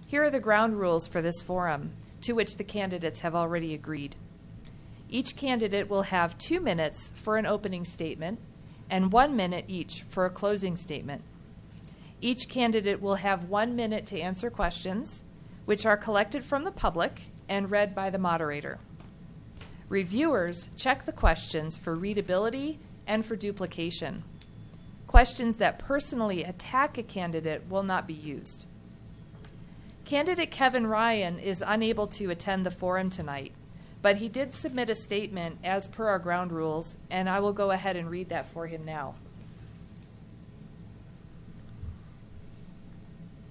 Here are the ground rules for this forum, to which the candidates have already agreed. Each candidate will have 2 minutes for an opening statement and 1 minute each for a closing statement. Each candidate will have 1 minute to answer questions, which are collected from the public and read by the moderator. Reviewers check the questions for readability and for duplication. Questions that personally attack a candidate will not be used. Candidate Kevin Ryan is unable to attend the forum tonight, but he did submit a statement as per our ground rules, and I will go ahead and read that for him now.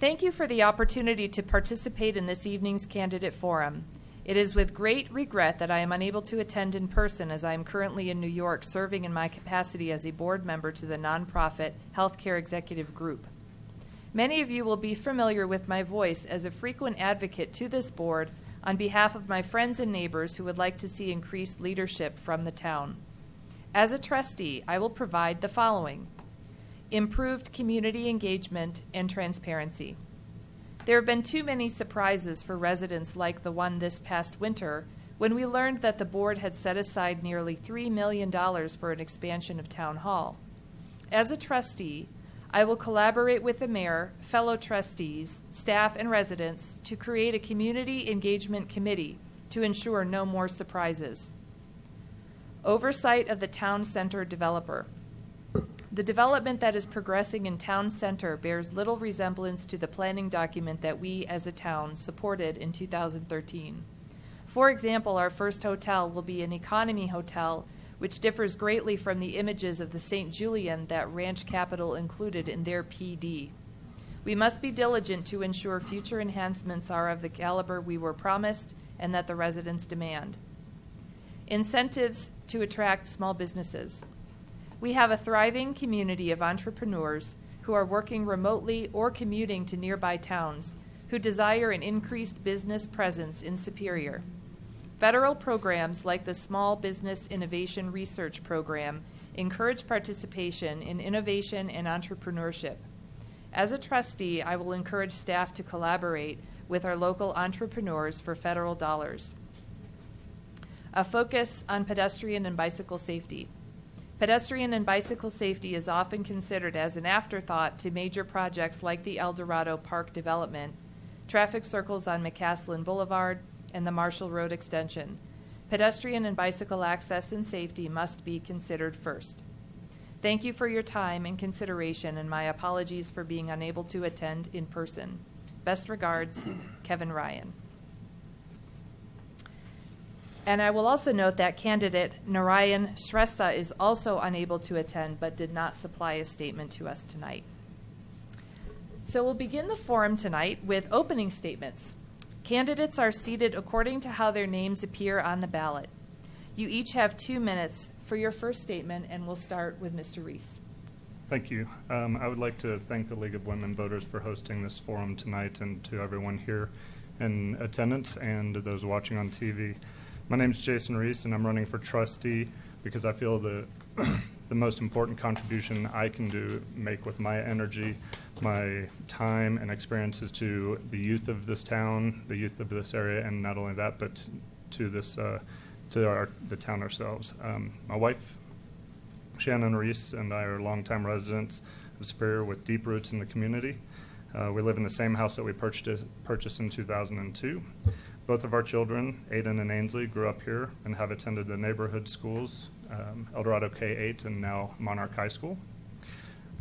Thank you for the opportunity to participate in this evening's candidate forum. It is with great regret that I am unable to attend in person, as I am currently in New York serving in my capacity as a board member to the nonprofit Healthcare Executive Group. Many of you will be familiar with my voice as a frequent advocate to this board on behalf of my friends and neighbors who would like to see increased leadership from the town. As a trustee, I will provide the following: improved community engagement and transparency. There have been too many surprises for residents like the one this past winter when we learned that the board had set aside nearly $3 million for an expansion of Town Hall. As a trustee, I will collaborate with the mayor, fellow trustees, staff, and residents to create a community engagement committee to ensure no more surprises. Oversight of the town center developer. The development that is progressing in town center bears little resemblance to the planning document that we as a town supported in 2013. For example, our first hotel will be an economy hotel, which differs greatly from the images of the St. Julian that Ranch Capital included in their PD. We must be diligent to ensure future enhancements are of the caliber we were promised and that the residents demand. Incentives to attract small businesses. We have a thriving community of entrepreneurs who are working remotely or commuting to nearby towns who desire an increased business presence in Superior. Federal programs like the Small Business Innovation Research Program encourage participation in innovation and entrepreneurship. As a trustee, I will encourage staff to collaborate with our local entrepreneurs for federal dollars. A focus on pedestrian and bicycle safety. Pedestrian and bicycle safety is often considered as an afterthought to major projects like the El Dorado Park development, traffic circles on McCaslin Boulevard, and the Marshall Road extension. Pedestrian and bicycle access and safety must be considered first. Thank you for your time and consideration, and my apologies for being unable to attend in person. Best regards, Kevin Ryan. And I will also note that candidate Narayan Shrestha is also unable to attend but did not supply a statement to us tonight. So we'll begin the forum tonight with opening statements. Candidates are seated according to how their names appear on the ballot. You each have 2 minutes for your first statement, and we'll start with Mr. Reese. Thank you. I would like to thank the League of Women Voters for hosting this forum tonight, and to everyone here in attendance and those watching on TV. My name is Jason Reese, and I'm running for trustee because I feel the most important contribution I can make with my energy, my time, and experiences to the youth of this town, the youth of this area, and not only that, but to this, the town ourselves. My wife, Shannon Reese, and I are longtime residents of Superior with deep roots in the community. We live in the same house that we purchased in 2002. Both of our children, Aiden and Ainsley, grew up here and have attended the neighborhood schools, El Dorado K-8 and now Monarch High School.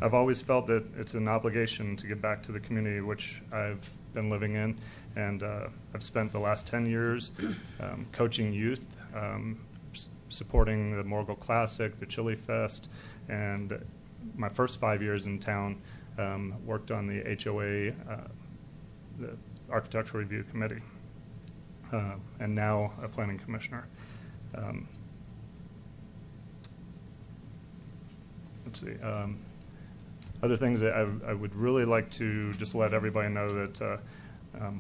I've always felt that it's an obligation to give back to the community which I've been living in, and I've spent the last 10 years coaching youth, supporting the Morgul Classic, the Chili Fest, and my first 5 years in town worked on the HOA, the Architectural Review Committee. And now a planning commissioner. Let's see. Other things that I would really like to just let everybody know that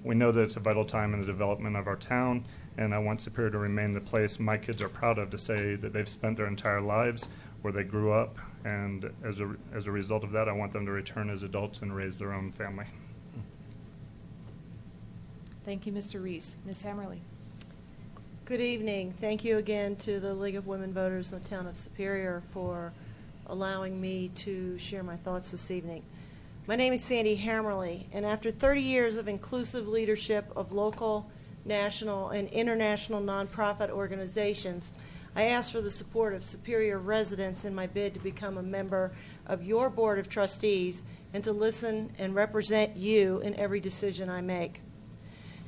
we know that it's a vital time in the development of our town, and I want Superior to remain the place my kids are proud of to say that they've spent their entire lives where they grew up, and as a result of that, I want them to return as adults and raise their own family. Thank you, Mr. Reese. Ms. Hammerly. Good evening. Thank you again to the League of Women Voters in the Town of Superior for allowing me to share my thoughts this evening. My name is Sandy Hammerly, and after 30 years of inclusive leadership of local, national, and international nonprofit organizations, I ask for the support of Superior residents in my bid to become a member of your Board of Trustees and to listen and represent you in every decision I make.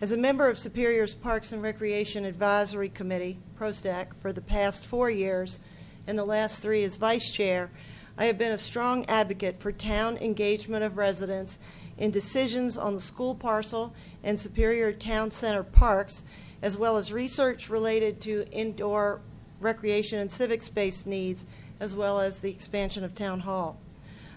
As a member of Superior's Parks and Recreation Advisory Committee, PROSTAC, for the past 4 years, and the last 3 as vice chair, I have been a strong advocate for town engagement of residents in decisions on the school parcel and Superior Town Center parks, as well as research related to indoor recreation and civic space needs, as well as the expansion of Town Hall.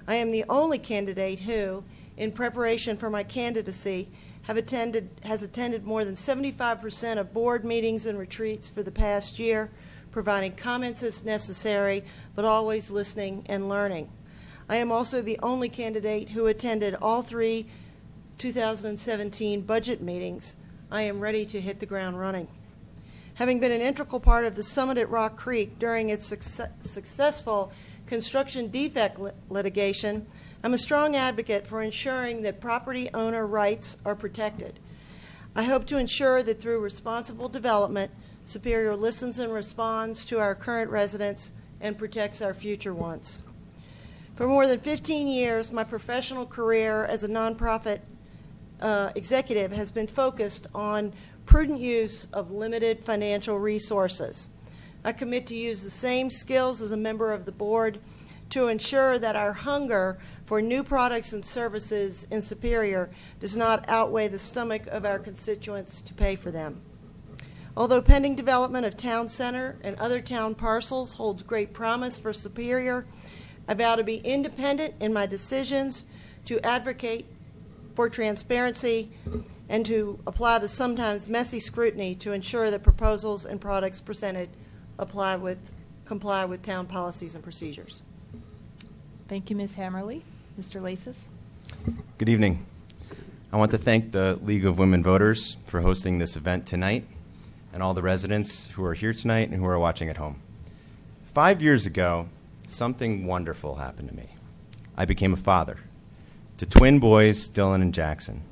I am the only candidate who, in preparation for my candidacy, has attended more than 75% of board meetings and retreats for the past year, providing comments as necessary, but always listening and learning. I am also the only candidate who attended all 3 2017 budget meetings. I am ready to hit the ground running. Having been an integral part of the Summit at Rock Creek during its successful construction defect litigation, I'm a strong advocate for ensuring that property owner rights are protected. I hope to ensure that through responsible development, Superior listens and responds to our current residents and protects our future ones. For more than 15 years, my professional career as a nonprofit executive has been focused on prudent use of limited financial resources. I commit to use the same skills as a member of the board to ensure that our hunger for new products and services in Superior does not outweigh the stomach of our constituents to pay for them. Although pending development of Town Center and other town parcels holds great promise for Superior, I vow to be independent in my decisions, to advocate for transparency, and to apply the sometimes messy scrutiny to ensure that proposals and products presented comply with town policies and procedures. Thank you, Ms. Hammerly. Mr. Lasis. Good evening. I want to thank the League of Women Voters for hosting this event tonight and all the residents who are here tonight and who are watching at home. 5 years ago, something wonderful happened to me. I became a father to twin boys, Dylan and Jackson.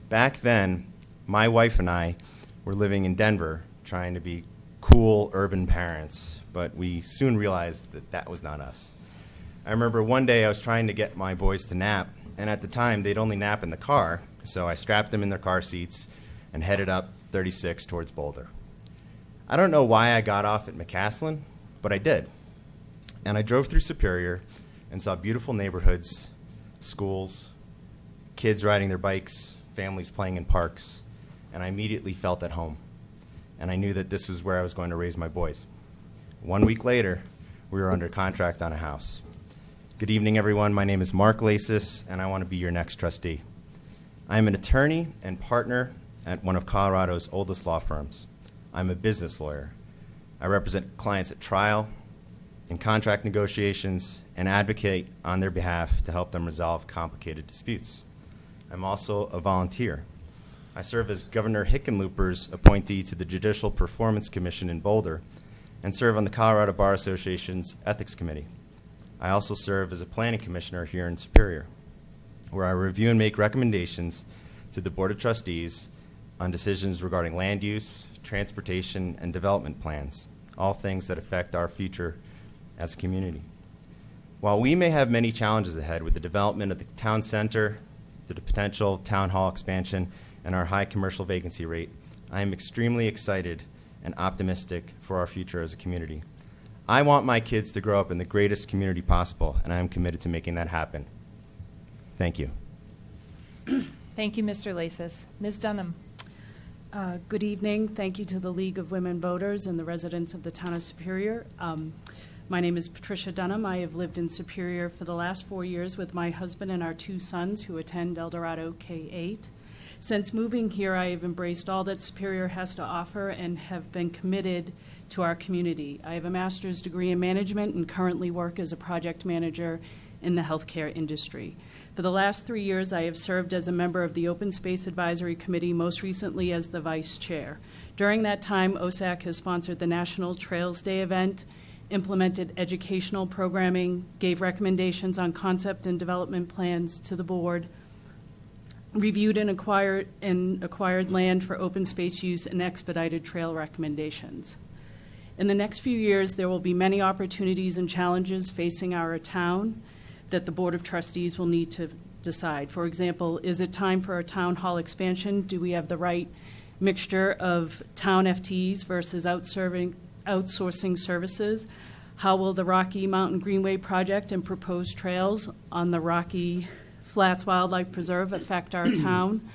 Back then, my wife and I were living in Denver trying to be cool urban parents, but we soon realized that that was not us. I remember one day I was trying to get my boys to nap, and at the time they'd only nap in the car, so I strapped them in their car seats and headed up 36 towards Boulder. I don't know why I got off at McCaslin, but I did. And I drove through Superior and saw beautiful neighborhoods, schools, kids riding their bikes, families playing in parks, and I immediately felt at home. And I knew that this was where I was going to raise my boys. 1 week later, we were under contract on a house. Good evening, everyone. My name is Mark Lasis, and I want to be your next trustee. I am an attorney and partner at one of Colorado's oldest law firms. I'm a business lawyer. I represent clients at trial, in contract negotiations, and advocate on their behalf to help them resolve complicated disputes. I'm also a volunteer. I serve as Governor Hickenlooper's appointee to the Judicial Performance Commission in Boulder and serve on the Colorado Bar Association's Ethics Committee. I also serve as a planning commissioner here in Superior, where I review and make recommendations to the Board of Trustees on decisions regarding land use, transportation, and development plans, all things that affect our future as a community. While we may have many challenges ahead with the development of the town center, the potential town hall expansion, and our high commercial vacancy rate, I am extremely excited and optimistic for our future as a community. I want my kids to grow up in the greatest community possible, and I am committed to making that happen. Thank you. Thank you, Mr. Lasis. Ms. Dunham. Good evening. Thank you to the League of Women Voters and the residents of the town of Superior. My name is Patricia Dunham. I have lived in Superior for the last 4 years with my husband and our 2 sons who attend El Dorado K-8. Since moving here, I have embraced all that Superior has to offer and have been committed to our community. I have a master's degree in management and currently work as a project manager in the healthcare industry. For the last 3 years, I have served as a member of the Open Space Advisory Committee, most recently as the vice chair. During that time, OSAC has sponsored the National Trails Day event, implemented educational programming, gave recommendations on concept and development plans to the board, reviewed and acquired land for open space use, and expedited trail recommendations. In the next few years, there will be many opportunities and challenges facing our town that the Board of Trustees will need to decide. For example, is it time for a town hall expansion? Do we have the right mixture of town FTEs versus outsourcing services? How will the Rocky Mountain Greenway project and proposed trails on the Rocky Flats Wildlife Preserve affect our town?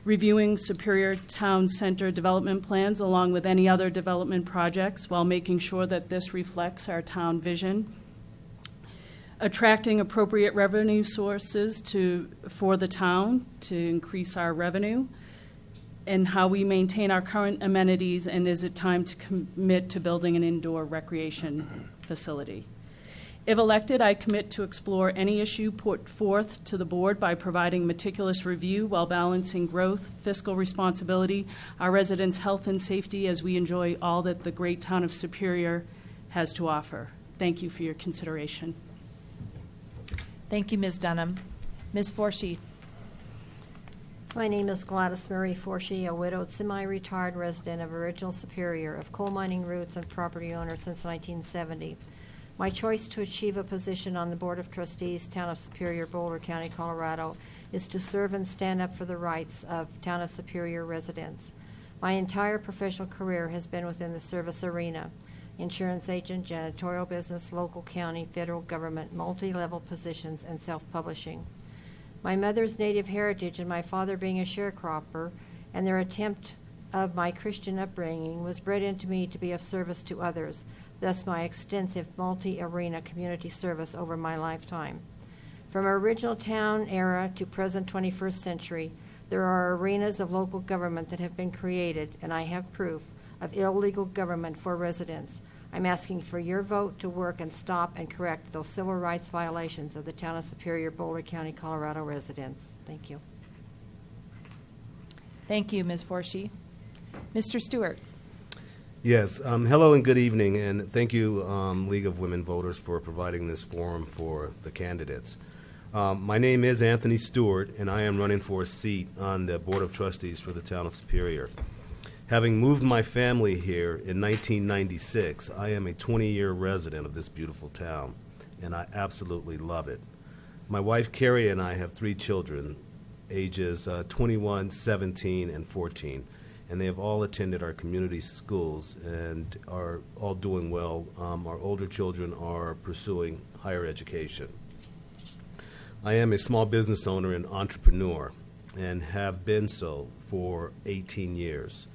Reviewing Superior Town Center development plans along with any other development projects while making sure that this reflects our town vision. Attracting appropriate revenue sources for the town to increase our revenue, and how we maintain our current amenities, and is it time to commit to building an indoor recreation facility. If elected, I commit to explore any issue put forth to the board by providing meticulous review while balancing growth, fiscal responsibility, our residents' health and safety as we enjoy all that the great town of Superior has to offer. Thank you for your consideration. Thank you, Ms. Dunham. Ms. Forshee. My name is Gladys Murray Forshee, a widowed semi-retired resident of Original Superior, of coal mining roots and property owner since 1970. My choice to achieve a position on the Board of Trustees, Town of Superior, Boulder County, Colorado, is to serve and stand up for the rights of Town of Superior residents. My entire professional career has been within the service arena: insurance agent, janitorial business, local, county, federal government, multi-level positions, and self-publishing. My mother's native heritage and my father being a sharecropper and their attempt of my Christian upbringing was bred into me to be of service to others, thus my extensive multi-arena community service over my lifetime. From original town era to present 21st century, there are arenas of local government that have been created, and I have proof, of illegal government for residents. I'm asking for your vote to work and stop and correct those civil rights violations of the Town of Superior, Boulder County, Colorado residents. Thank you. Thank you, Ms. Forshee. Mr. Stewart. Yes. Hello and good evening, and thank you, League of Women Voters, for providing this forum for the candidates. My name is Anthony Stewart, and I am running for a seat on the Board of Trustees for the Town of Superior. Having moved my family here in 1996, I am a 20-year resident of this beautiful town, and I absolutely love it. My wife, Carrie, and I have 3 children, ages 21, 17, and 14, and they have all attended our community schools and are all doing well. Our older children are pursuing higher education. I am a small business owner and entrepreneur and have been so for 18 years.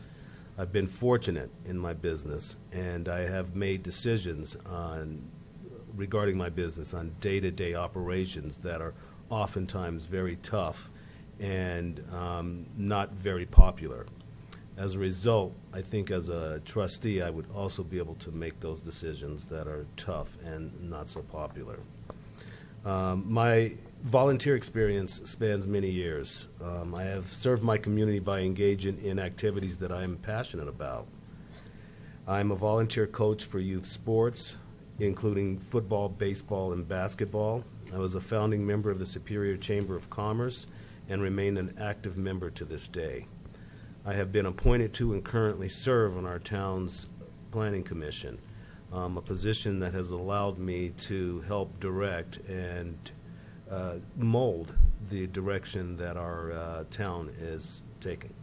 I've been fortunate in my business, and I have made decisions regarding my business on day-to-day operations that are oftentimes very tough and not very popular. As a result, I think as a trustee, I would also be able to make those decisions that are tough and not so popular. My volunteer experience spans many years. I have served my community by engaging in activities that I am passionate about. I'm a volunteer coach for youth sports, including football, baseball, and basketball. I was a founding member of the Superior Chamber of Commerce and remain an active member to this day. I have been appointed to and currently serve on our town's planning commission, a position that has allowed me to help direct and mold the direction that our town is taking.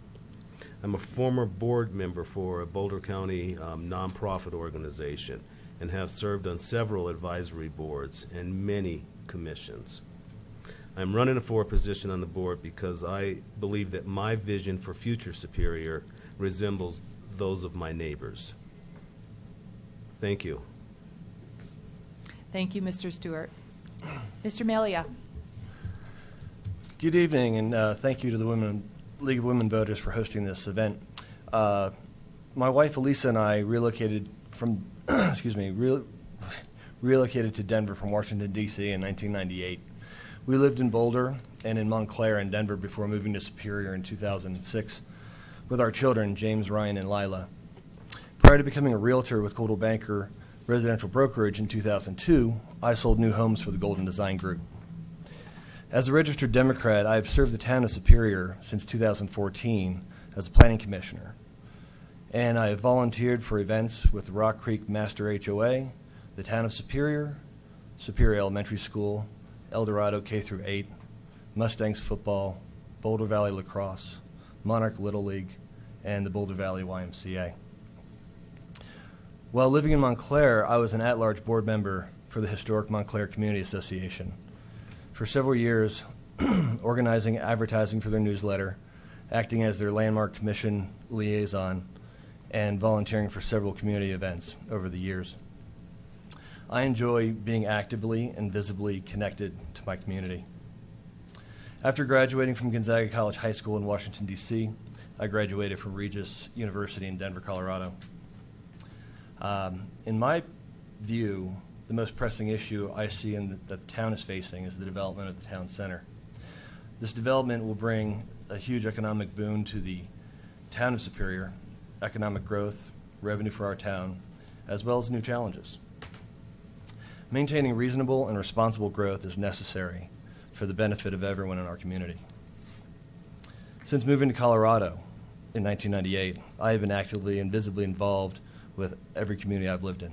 I'm a former board member for a Boulder County nonprofit organization and have served on several advisory boards and many commissions. I'm running for a position on the board because I believe that my vision for future Superior resembles those of my neighbors. Thank you. Thank you, Mr. Stewart. Mr. Malia. Good evening, and thank you to the League of Women Voters for hosting this event. My wife Elisa and I relocated from, relocated to Denver from Washington, D.C. in 1998. We lived in Boulder and in Montclair and Denver before moving to Superior in 2006 with our children, James, Ryan, and Lila. Prior to becoming a realtor with Coldwell Banker Residential Brokerage in 2002, I sold new homes for the Golden Design Group. As a registered Democrat, I have served the town of Superior since 2014 as a planning commissioner, and I have volunteered for events with the Rock Creek Master HOA, the town of Superior, Superior Elementary School, El Dorado K-8, Mustangs football, Boulder Valley lacrosse, Monarch Little League, and the Boulder Valley YMCA. While living in Montclair, I was an at-large board member for the historic Montclair Community Association. For several years, organizing advertising for their newsletter, acting as their landmark commission liaison, and volunteering for several community events over the years. I enjoy being actively and visibly connected to my community. After graduating from Gonzaga College High School in Washington, D.C., I graduated from Regis University in Denver, Colorado. In my view, the most pressing issue I see that the town is facing is the development of the town center. This development will bring a huge economic boon to the town of Superior, economic growth, revenue for our town, as well as new challenges. Maintaining reasonable and responsible growth is necessary for the benefit of everyone in our community. Since moving to Colorado in 1998, I have been actively and visibly involved with every community I've lived in.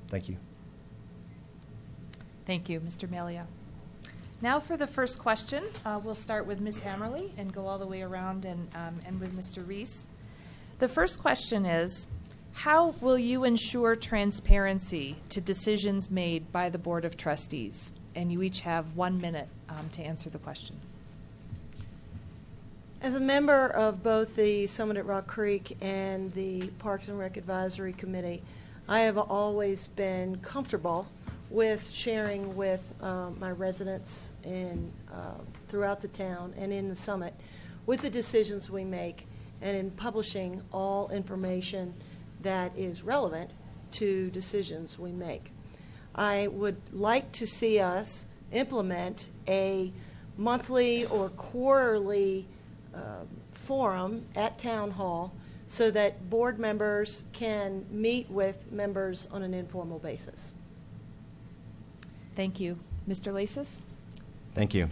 Thank you. Thank you, Mr. Melia. Now for the first question, we'll start with Ms. Hammerly and go all the way around and end with Mr. Reese. The first question is, how will you ensure transparency to decisions made by the Board of Trustees? And you each have 1 minute to answer the question. As a member of both the Summit at Rock Creek and the Parks and Rec Advisory Committee, I have always been comfortable with sharing with my residents throughout the town and in the Summit with the decisions we make and in publishing all information that is relevant to decisions we make. I would like to see us implement a monthly or quarterly forum at Town Hall so that board members can meet with members on an informal basis. Thank you. Mr. Lasis? Thank you.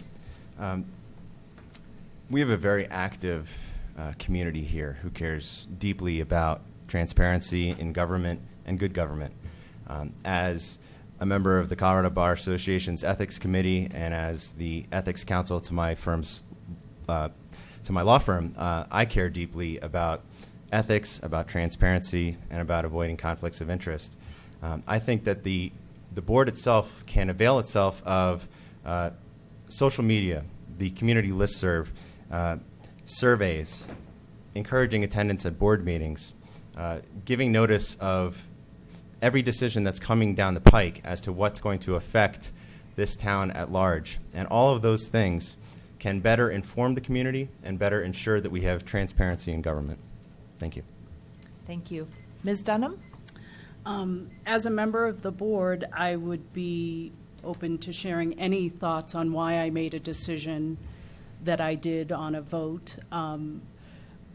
We have a very active community here who cares deeply about transparency in government and good government. As a member of the Colorado Bar Association's Ethics Committee and as the Ethics Counsel to my law firm, I care deeply about ethics, about transparency, and about avoiding conflicts of interest. I think that the board itself can avail itself of social media, the community listserv, surveys, encouraging attendance at board meetings, giving notice of every decision that's coming down the pike as to what's going to affect this town at large. And all of those things can better inform the community and better ensure that we have transparency in government. Thank you. Thank you. Ms. Dunham? As a member of the board, I would be open to sharing any thoughts on why I made a decision that I did on a vote.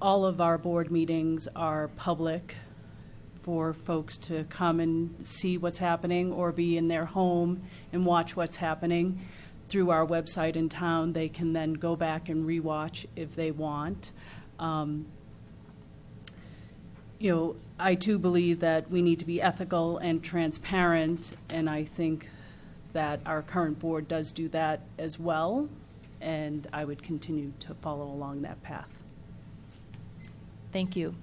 All of our board meetings are public for folks to come and see what's happening or be in their home and watch what's happening. Through our website in town, they can then go back and rewatch if they want. I too believe that we need to be ethical and transparent, and I think that our current board does do that as well, and I would continue to follow along that path. Thank you.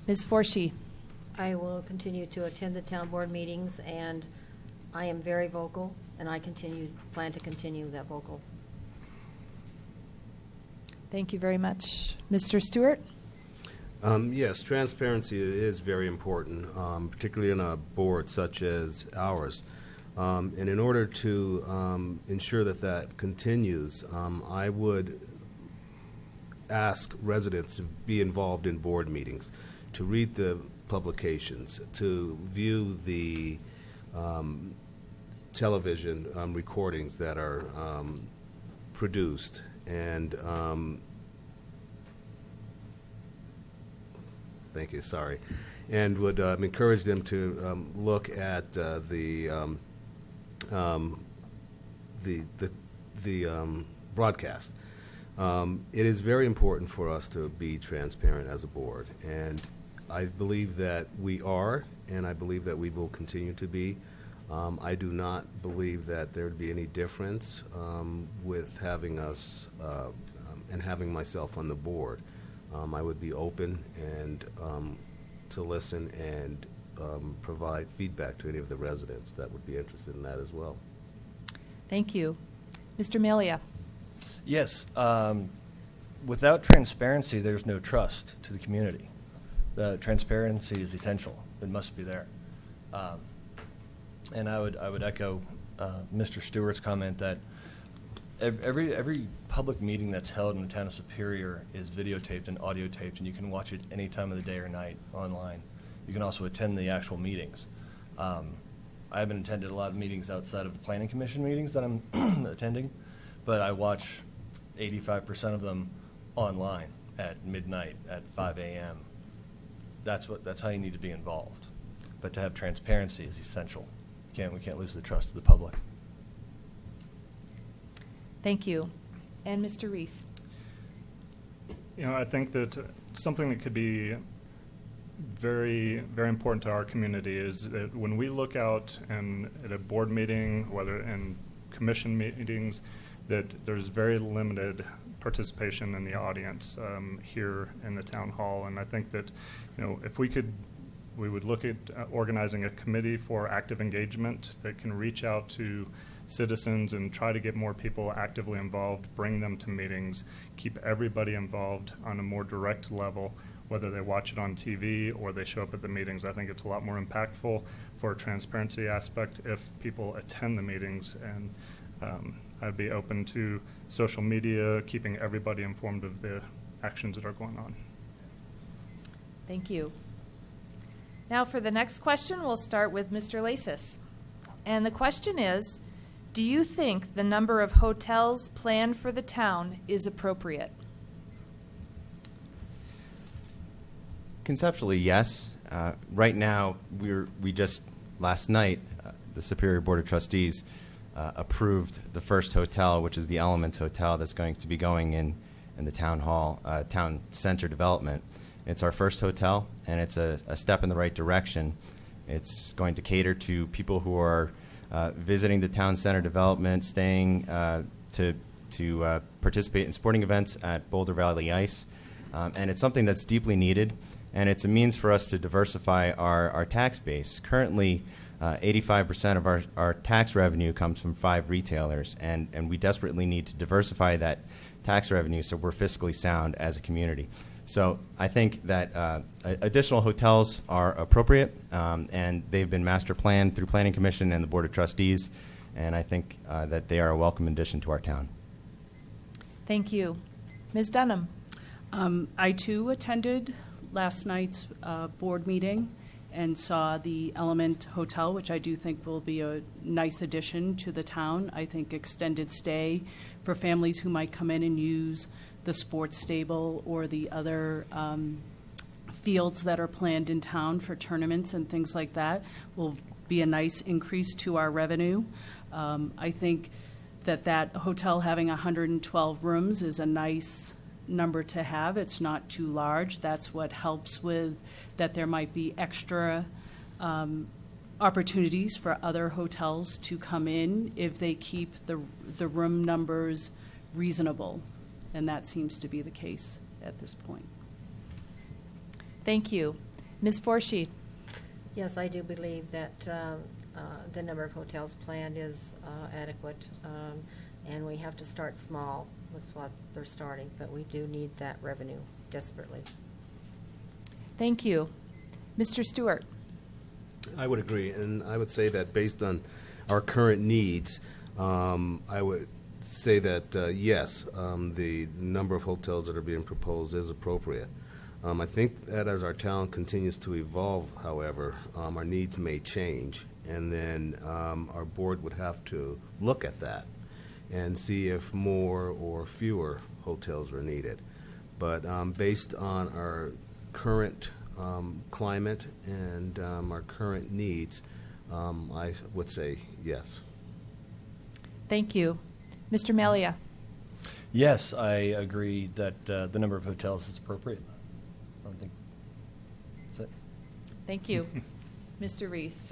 Ms. Forshee? I will continue to attend the town board meetings, and I am very vocal, and I plan to continue that vocal. Thank you very much. Mr. Stewart? Yes, transparency is very important, particularly in a board such as ours. And in order to ensure that that continues, I would ask residents to be involved in board meetings, to read the publications, to view the television recordings that are produced, and thank you, sorry, and would encourage them to look at the broadcast. It is very important for us to be transparent as a board, and I believe that we are, and I believe that we will continue to be. I do not believe that there would be any difference with having us and having myself on the board. I would be open and to listen and provide feedback to any of the residents that would be interested in that as well. Thank you. Mr. Melia. Yes. Without transparency, there's no trust to the community. The transparency is essential. It must be there. And I would echo Mr. Stewart's comment that every public meeting that's held in the town of Superior is videotaped and audio taped, and you can watch it any time of the day or night online. You can also attend the actual meetings. I haven't attended a lot of meetings outside of the Planning Commission meetings that I'm attending, but I watch 85% of them online at midnight at 5 a.m. That's how you need to be involved. But to have transparency is essential. We can't lose the trust of the public. Thank you. And Mr. Reese. You know, I think that something that could be very, very important to our community is that when we look out and at a board meeting, whether in commission meetings, that there's very limited participation in the audience here in the town hall. And I think that, you know, if we would look at organizing a committee for active engagement that can reach out to citizens and try to get more people actively involved, bring them to meetings, keep everybody involved on a more direct level, whether they watch it on TV or they show up at the meetings. I think it's a lot more impactful for a transparency aspect if people attend the meetings, and I'd be open to social media, keeping everybody informed of the actions that are going on. Thank you. Now for the next question, we'll start with Mr. Lasis. And the question is, do you think the number of hotels planned for the town is appropriate? Conceptually, yes. Right now, we just last night, the Superior Board of Trustees approved the first hotel, which is the Elements Hotel, that's going to be going in the town hall, town center development. It's our first hotel, and it's a step in the right direction. It's going to cater to people who are visiting the town center development, staying to participate in sporting events at Boulder Valley Ice. And it's something that's deeply needed, and it's a means for us to diversify our tax base. Currently, 85% of our tax revenue comes from 5 retailers, and we desperately need to diversify that tax revenue so we're fiscally sound as a community. So I think that additional hotels are appropriate, and they've been master planned through Planning Commission and the Board of Trustees, and I think that they are a welcome addition to our town. Thank you. Ms. Dunham. I, too, attended last night's board meeting and saw the Element Hotel, which I do think will be a nice addition to the town. I think extended stay for families who might come in and use the sports stable or the other fields that are planned in town for tournaments and things like that will be a nice increase to our revenue. I think that hotel having 112 rooms is a nice number to have. It's not too large. That's what helps with that there might be extra opportunities for other hotels to come in if they keep the room numbers reasonable. And that seems to be the case at this point. Thank you. Ms. Forshee. Yes, I do believe that the number of hotels planned is adequate, and we have to start small with what they're starting, but we do need that revenue desperately. Thank you. Mr. Stewart. I would agree, and I would say that based on our current needs, I would say that yes, the number of hotels that are being proposed is appropriate. I think that as our town continues to evolve, however, our needs may change, and then our board would have to look at that and see if more or fewer hotels are needed. But based on our current climate and our current needs, I would say yes. Thank you. Mr. Melia? Yes, I agree that the number of hotels is appropriate. I don't think that's it. Thank you. Mr. Reese?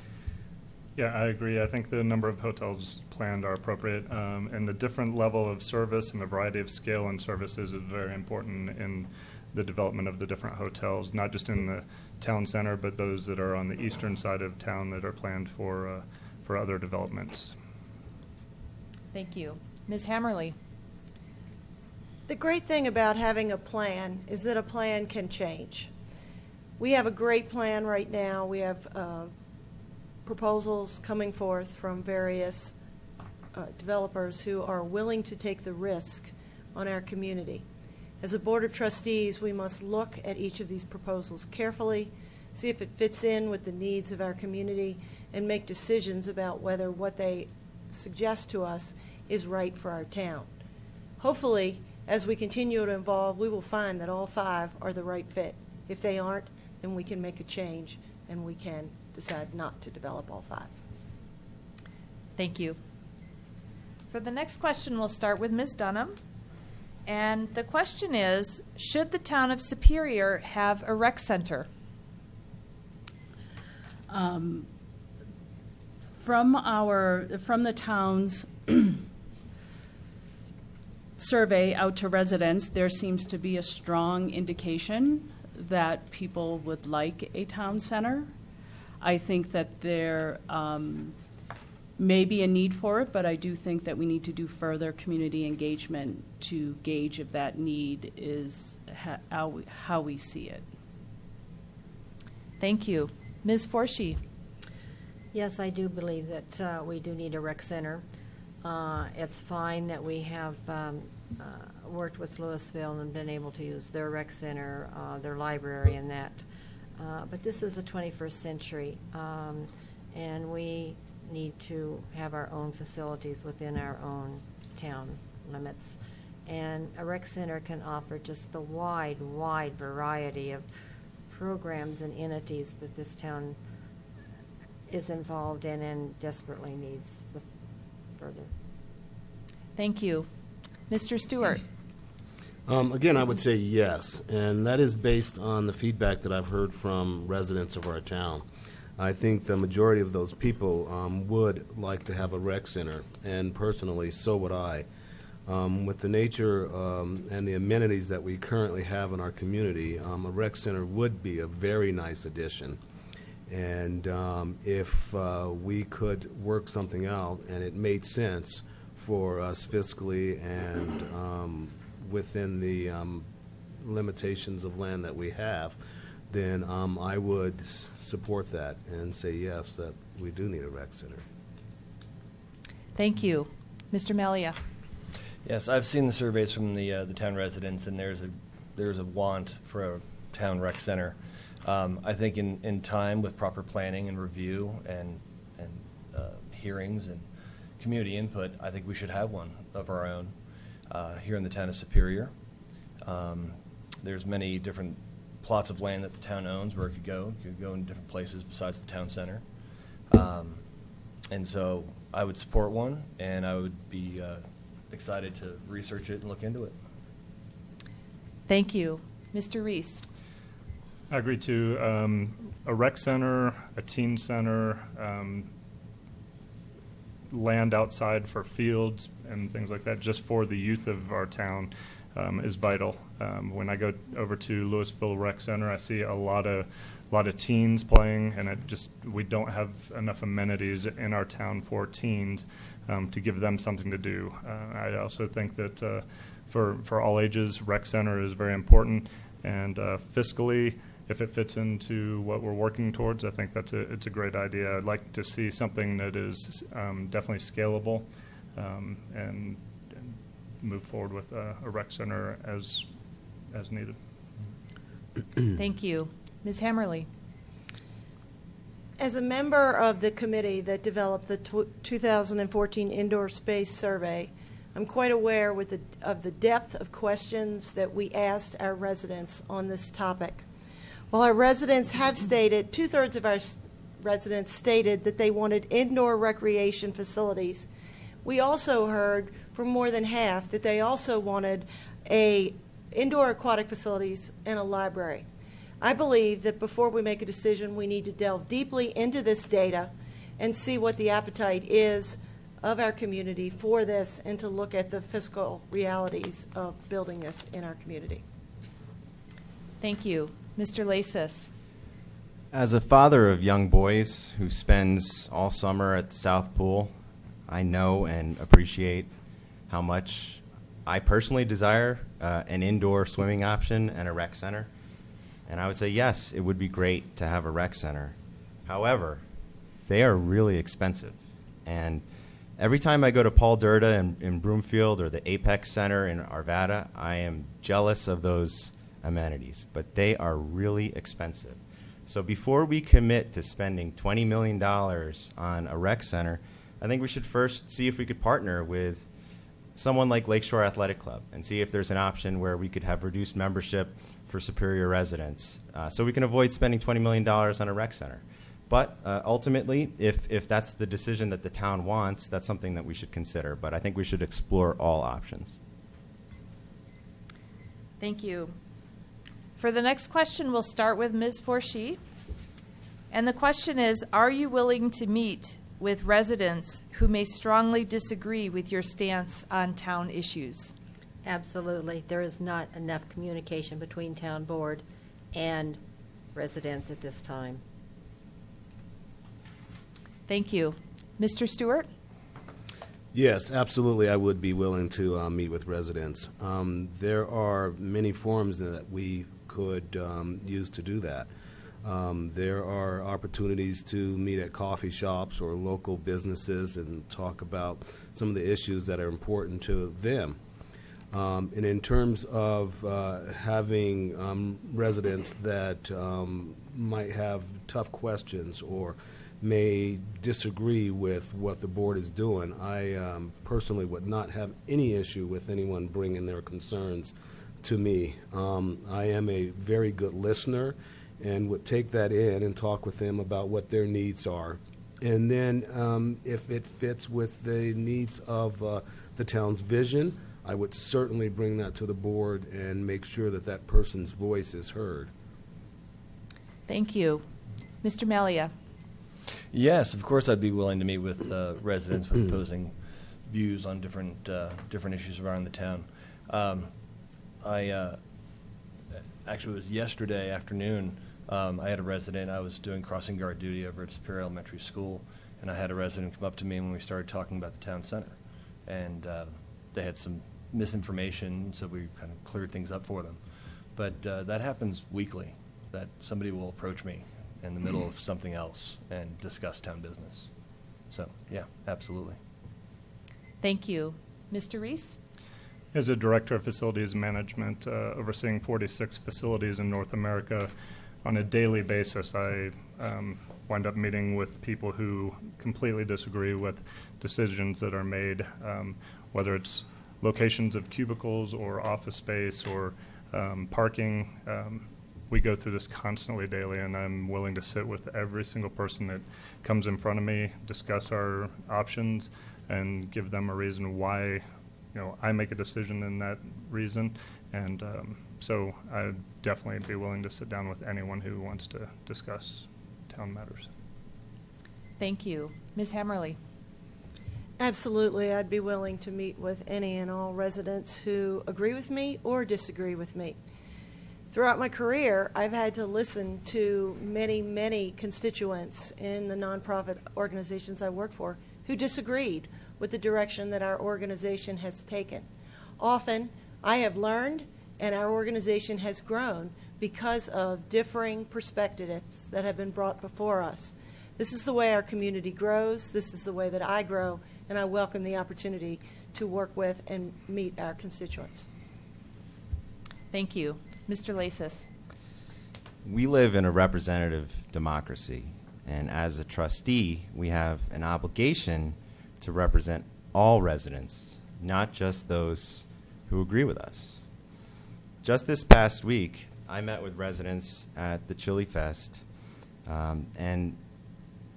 Yeah, I agree. I think the number of hotels planned are appropriate, and the different level of service and the variety of scale and services is very important in the development of the different hotels, not just in the town center, but those that are on the eastern side of town that are planned for other developments. Thank you. Ms. Hammerly? The great thing about having a plan is that a plan can change. We have a great plan right now. We have proposals coming forth from various developers who are willing to take the risk on our community. As a Board of Trustees, we must look at each of these proposals carefully, see if it fits in with the needs of our community, and make decisions about whether what they suggest to us is right for our town. Hopefully, as we continue to evolve, we will find that all 5 are the right fit. If they aren't, then we can make a change and we can decide not to develop all 5. Thank you. For the next question, we'll start with Ms. Dunham. And the question is, should the town of Superior have a rec center? From the town's survey out to residents, there seems to be a strong indication that people would like a town center. I think that there may be a need for it, but I do think that we need to do further community engagement to gauge if that need is how we see it. Thank you. Ms. Forshee? Yes, I do believe that we do need a rec center. It's fine that we have worked with Louisville and been able to use their rec center, their library and that. But this is the 21st century, and we need to have our own facilities within our own town limits. And a rec center can offer just the wide variety of programs and entities that this town is involved in and desperately needs the further. Thank you. Mr. Stewart? Again, I would say yes, and that is based on the feedback that I've heard from residents of our town. I think the majority of those people would like to have a rec center, and personally, so would I. With the nature and the amenities that we currently have in our community, a rec center would be a very nice addition. And if we could work something out and it made sense for us fiscally and within the limitations of land that we have, then I would support that and say yes, that we do need a rec center. Thank you. Mr. Melia? Yes, I've seen the surveys from the town residents, and there's a want for a town rec center. I think in time, with proper planning and review and hearings and community input, I think we should have one of our own here in the town of Superior. There's many different plots of land that the town owns where it could go. It could go in different places besides the town center. And so I would support one, and I would be excited to research it and look into it. Thank you. Mr. Reese? I agree too. A rec center, a teen center, land outside for fields and things like that, just for the youth of our town, is vital. When I go over to Louisville Rec Center, I see a lot of teens playing, and we don't have enough amenities in our town for teens to give them something to do. I also think that for all ages, rec center is very important, and fiscally, if it fits into what we're working towards, I think it's a great idea. I'd like to see something that is definitely scalable and move forward with a rec center as needed. Thank you. Ms. Hammerly? As a member of the committee that developed the 2014 Indoor Space Survey, I'm quite aware of the depth of questions that we asked our residents on this topic. While our residents have stated, 2/3 of our residents stated that they wanted indoor recreation facilities, we also heard from more than half that they also wanted indoor aquatic facilities and a library. I believe that before we make a decision, we need to delve deeply into this data and see what the appetite is of our community for this, and to look at the fiscal realities of building this in our community. Thank you. Mr. Lasis. As a father of young boys who spends all summer at the South Pool, I know and appreciate how much I personally desire an indoor swimming option and a rec center. And I would say, yes, it would be great to have a rec center. However, they are really expensive. And every time I go to Paul Durda in Broomfield or the Apex Center in Arvada, I am jealous of those amenities. But they are really expensive. So before we commit to spending $20 million on a rec center, I think we should first see if we could partner with someone like Lakeshore Athletic Club and see if there's an option where we could have reduced membership for Superior residents, so we can avoid spending $20 million on a rec center. But ultimately, if that's the decision that the town wants, that's something that we should consider. But I think we should explore all options. Thank you. For the next question, we'll start with Ms. Forshee. And the question is, are you willing to meet with residents who may strongly disagree with your stance on town issues? Absolutely. There is not enough communication between town board and residents at this time. Thank you. Mr. Stewart? Yes, absolutely. I would be willing to meet with residents. There are many forums that we could use to do that. There are opportunities to meet at coffee shops or local businesses and talk about some of the issues that are important to them. And in terms of having residents that might have tough questions or may disagree with what the board is doing, I personally would not have any issue with anyone bringing their concerns to me. I am a very good listener and would take that in and talk with them about what their needs are. And then if it fits with the needs of the town's vision, I would certainly bring that to the board and make sure that that person's voice is heard. Thank you. Mr. Malia? Yes, of course I'd be willing to meet with residents with opposing views on different issues around the town. Actually, it was yesterday afternoon. I had a resident. I was doing crossing guard duty over at Superior Elementary School, and I had a resident come up to me when we started talking about the town center. And they had some misinformation, so we kind of cleared things up for them. But that happens weekly, that somebody will approach me in the middle of something else and discuss town business. So, yeah, absolutely. Thank you. Mr. Reese? As a director of facilities management, overseeing 46 facilities in North America, on a daily basis, I wind up meeting with people who completely disagree with decisions that are made, whether it's locations of cubicles or office space or parking. We go through this constantly daily, and I'm willing to sit with every single person that comes in front of me, discuss our options, and give them a reason why I make a decision in that reason. And so I'd definitely be willing to sit down with anyone who wants to discuss town matters. Thank you. Ms. Hammerly? Absolutely. I'd be willing to meet with any and all residents who agree with me or disagree with me. Throughout my career, I've had to listen to many, many constituents in the nonprofit organizations I work for who disagreed with the direction that our organization has taken. Often, I have learned and our organization has grown because of differing perspectives that have been brought before us. This is the way our community grows. This is the way that I grow, and I welcome the opportunity to work with and meet our constituents. Thank you. Mr. Lasis? We live in a representative democracy, and as a trustee, we have an obligation to represent all residents not just those who agree with us. Just this past week, I met with residents at the Chili Fest and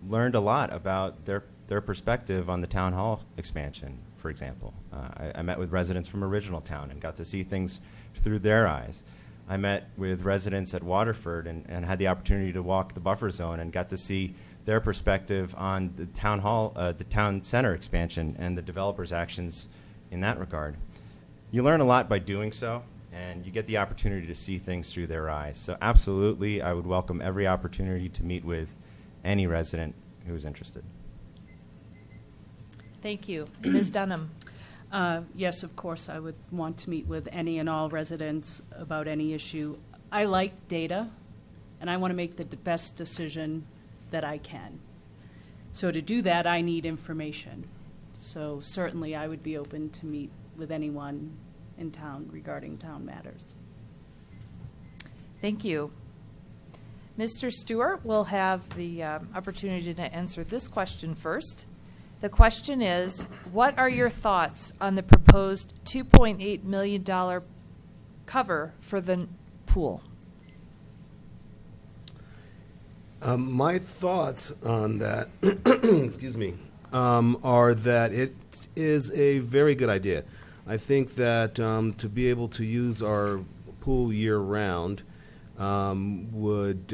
learned a lot about their perspective on the town hall expansion, for example. I met with residents from Original Town and got to see things through their eyes. I met with residents at Waterford and had the opportunity to walk the buffer zone and got to see their perspective on the town hall, the town center expansion and the developers' actions in that regard. You learn a lot by doing so, and you get the opportunity to see things through their eyes. So absolutely, I would welcome every opportunity to meet with any resident who is interested. Thank you. Ms. Dunham. Yes, of course, I would want to meet with any and all residents about any issue. I like data, and I want to make the best decision that I can. So to do that, I need information. So certainly I would be open to meet with anyone in town regarding town matters. Thank you. Mr. Stewart will have the opportunity to answer this question first. The question is, what are your thoughts on the proposed $2.8 million cover for the pool? My thoughts on that, excuse me, are that it is a very good idea. I think that to be able to use our pool year-round would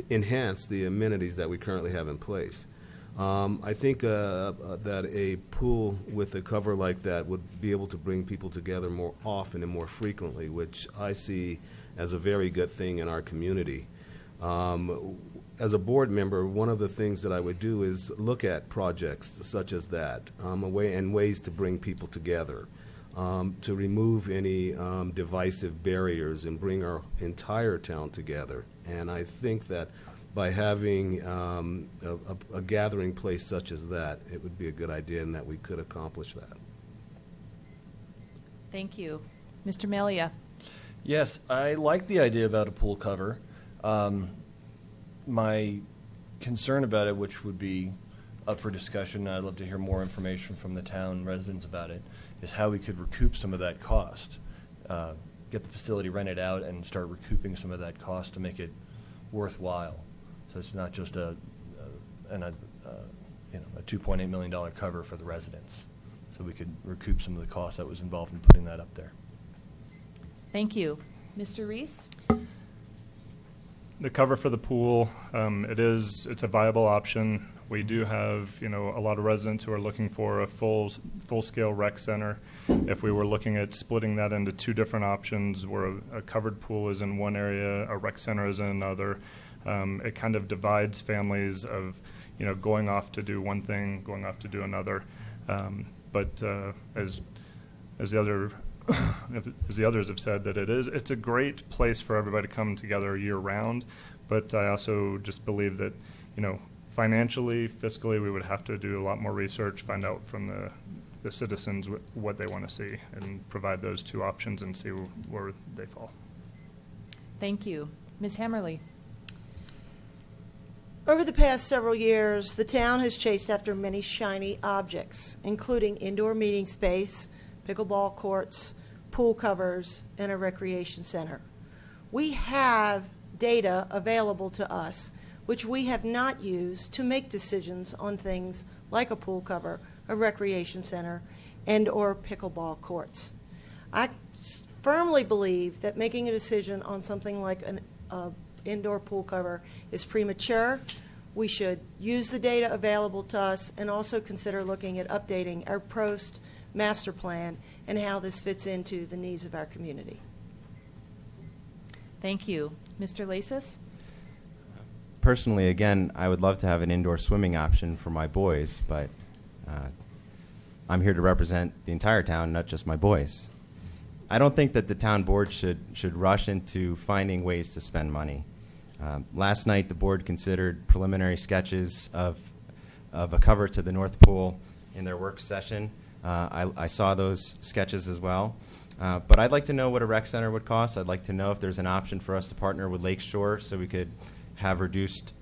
enhance the amenities that we currently have in place. I think that a pool with a cover like that would be able to bring people together more often and more frequently, which I see as a very good thing in our community. As a board member, one of the things that I would do is look at projects such as that, and ways to bring people together, to remove any divisive barriers and bring our entire town together. And I think that by having a gathering place such as that, it would be a good idea and that we could accomplish that. Thank you. Mr. Malia. Yes, I like the idea about a pool cover. My concern about it, which would be up for discussion, I'd love to hear more information from the town residents about it, is how we could recoup some of that cost. Get the facility rented out and start recouping some of that cost to make it worthwhile. So it's not just a $2.8 million cover for the residents. So we could recoup some of the cost that was involved in putting that up there. Thank you. Mr. Reese? The cover for the pool, it's a viable option. We do have, a lot of residents who are looking for a full-scale rec center. If we were looking at splitting that into two different options, where a covered pool is in one area, a rec center is in another, it kind of divides families of, going off to do one thing, going off to do another. But as the others have said, that it's a great place for everybody to come together year-round. But I also just believe that, financially, fiscally, we would have to do a lot more research, find out from the citizens what they want to see, and provide those two options and see where they fall. Thank you. Ms. Hammerly? Over the past several years, the town has chased after many shiny objects, including indoor meeting space, pickleball courts, pool covers, and a recreation center. We have data available to us which we have not used to make decisions on things like a pool cover, a recreation center, and or pickleball courts. I firmly believe that making a decision on something like an indoor pool cover is premature. We should use the data available to us and also consider looking at updating our Prost master plan and how this fits into the needs of our community. Thank you. Mr. Lasis? Personally, again, I would love to have an indoor swimming option for my boys, but I'm here to represent the entire town, not just my boys. I don't think that the town board should rush into finding ways to spend money. Last night, the board considered preliminary sketches of a cover to the North Pool in their work session. I saw those sketches as well. But I'd like to know what a rec center would cost. I'd like to know if there's an option for us to partner with Lakeshore so we could have reduced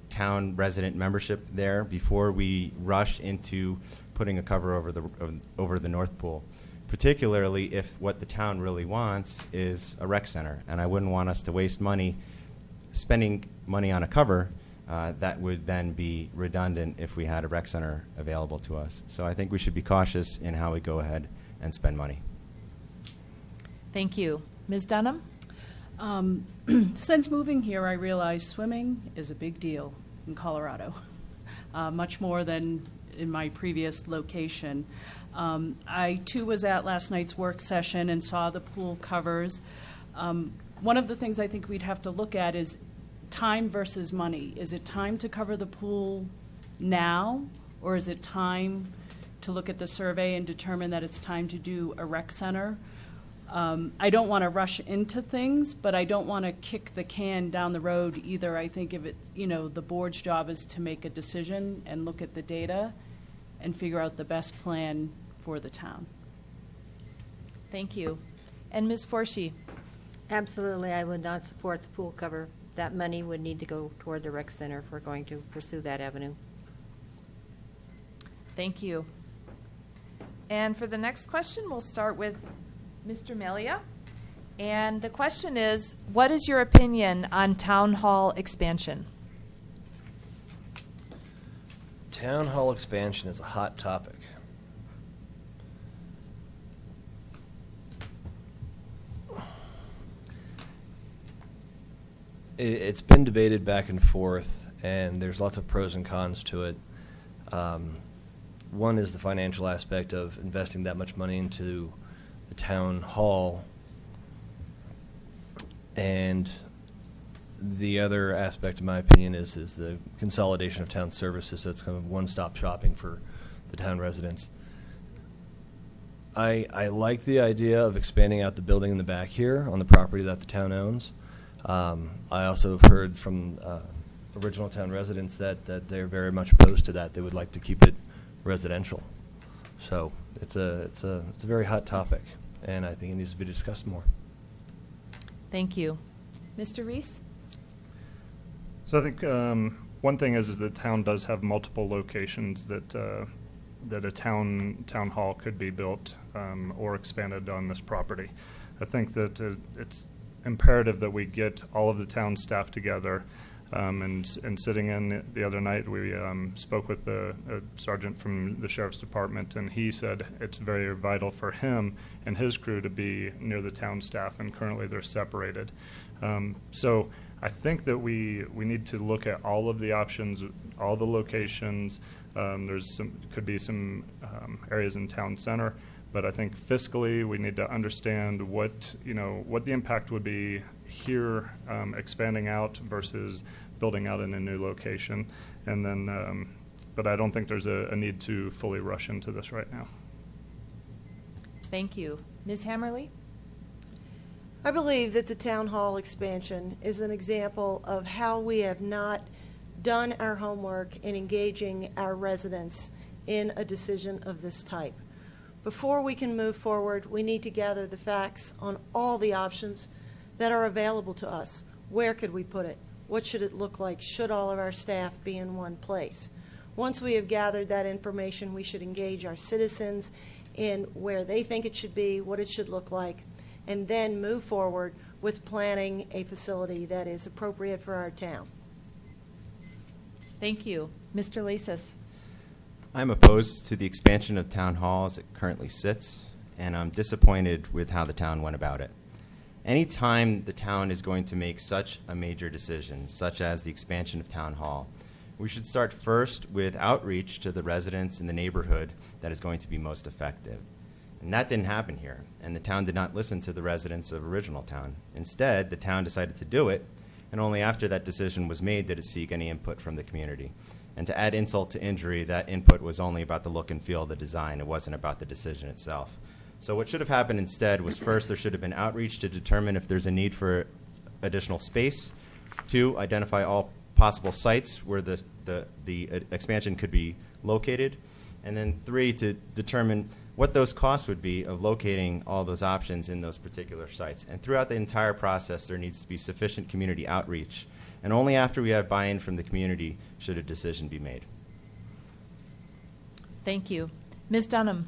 town resident membership there before we rush into putting a cover over the North Pool, particularly if what the town really wants is a rec center. And I wouldn't want us to waste money spending money on a cover that would then be redundant if we had a rec center available to us. So I think we should be cautious in how we go ahead and spend money. Thank you. Ms. Dunham? Since moving here, I realized swimming is a big deal in Colorado, much more than in my previous location. I, too, was at last night's work session and saw the pool covers. One of the things I think we'd have to look at is time versus money. Is it time to cover the pool now, or is it time to look at the survey and determine that it's time to do a rec center? I don't want to rush into things, but I don't want to kick the can down the road either. I think if it's, the board's job is to make a decision and look at the data and figure out the best plan for the town. Thank you. And Ms. Forshee? Absolutely, I would not support the pool cover. That money would need to go toward the rec center if we're going to pursue that avenue. Thank you. And for the next question, we'll start with Mr. Melia. And the question is, what is your opinion on town hall expansion? Town hall expansion is a hot topic. It's been debated back and forth, and there's lots of pros and cons to it. One is the financial aspect of investing that much money into the town hall, and the other aspect, in my opinion, is the consolidation of town services, so it's kind of one-stop shopping for the town residents. I like the idea of expanding out the building in the back here on the property that the town owns. I also have heard from original town residents that they're very much opposed to that. They would like to keep it residential. So it's a very hot topic, and I think it needs to be discussed more. Thank you. Mr. Reese? So I think one thing is the town does have multiple locations that a town hall could be built or expanded on this property. I think that it's imperative that we get all of the town staff together. And sitting in the other night, we spoke with a sergeant from the sheriff's department, and he said it's very vital for him and his crew to be near the town staff, and currently they're separated. So I think that we need to look at all of the options, all the locations. Could be some areas in town center, but I think fiscally we need to understand what the impact would be here, expanding out versus building out in a new location, and then. But I don't think there's a need to fully rush into this right now. Thank you. Ms. Hammerly? I believe that the town hall expansion is an example of how we have not done our homework in engaging our residents in a decision of this type. Before we can move forward, we need to gather the facts on all the options that are available to us. Where could we put it? What should it look like? Should all of our staff be in one place? Once we have gathered that information, we should engage our citizens in where they think it should be, what it should look like, and then move forward with planning a facility that is appropriate for our town. Thank you. Mr. Lasis? I'm opposed to the expansion of town hall as it currently sits, and I'm disappointed with how the town went about it. Anytime the town is going to make such a major decision, such as the expansion of town hall, we should start first with outreach to the residents in the neighborhood that is going to be most effective. And that didn't happen here, and the town did not listen to the residents of original town. Instead, the town decided to do it, and only after that decision was made did it seek any input from the community. And to add insult to injury, that input was only about the look and feel of the design. It wasn't about the decision itself. So what should have happened instead was, first, there should have been outreach to determine if there's a need for additional space. 2, identify all possible sites where the expansion could be located. And then 3, to determine what those costs would be of locating all those options in those particular sites. And throughout the entire process, there needs to be sufficient community outreach. And only after we have buy-in from the community should a decision be made. Thank you. Ms. Dunham?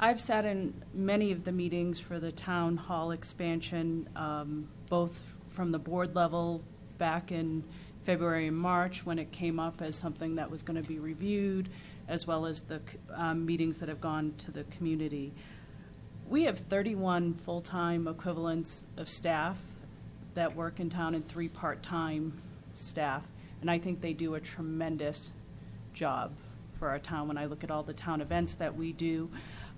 I've sat in many of the meetings for the town hall expansion, both from the board level back in February and March when it came up as something that was going to be reviewed, as well as the meetings that have gone to the community. We have 31 full-time equivalents of staff that work in town and 3 part-time staff, and I think they do a tremendous job for our town. When I look at all the town events that we do,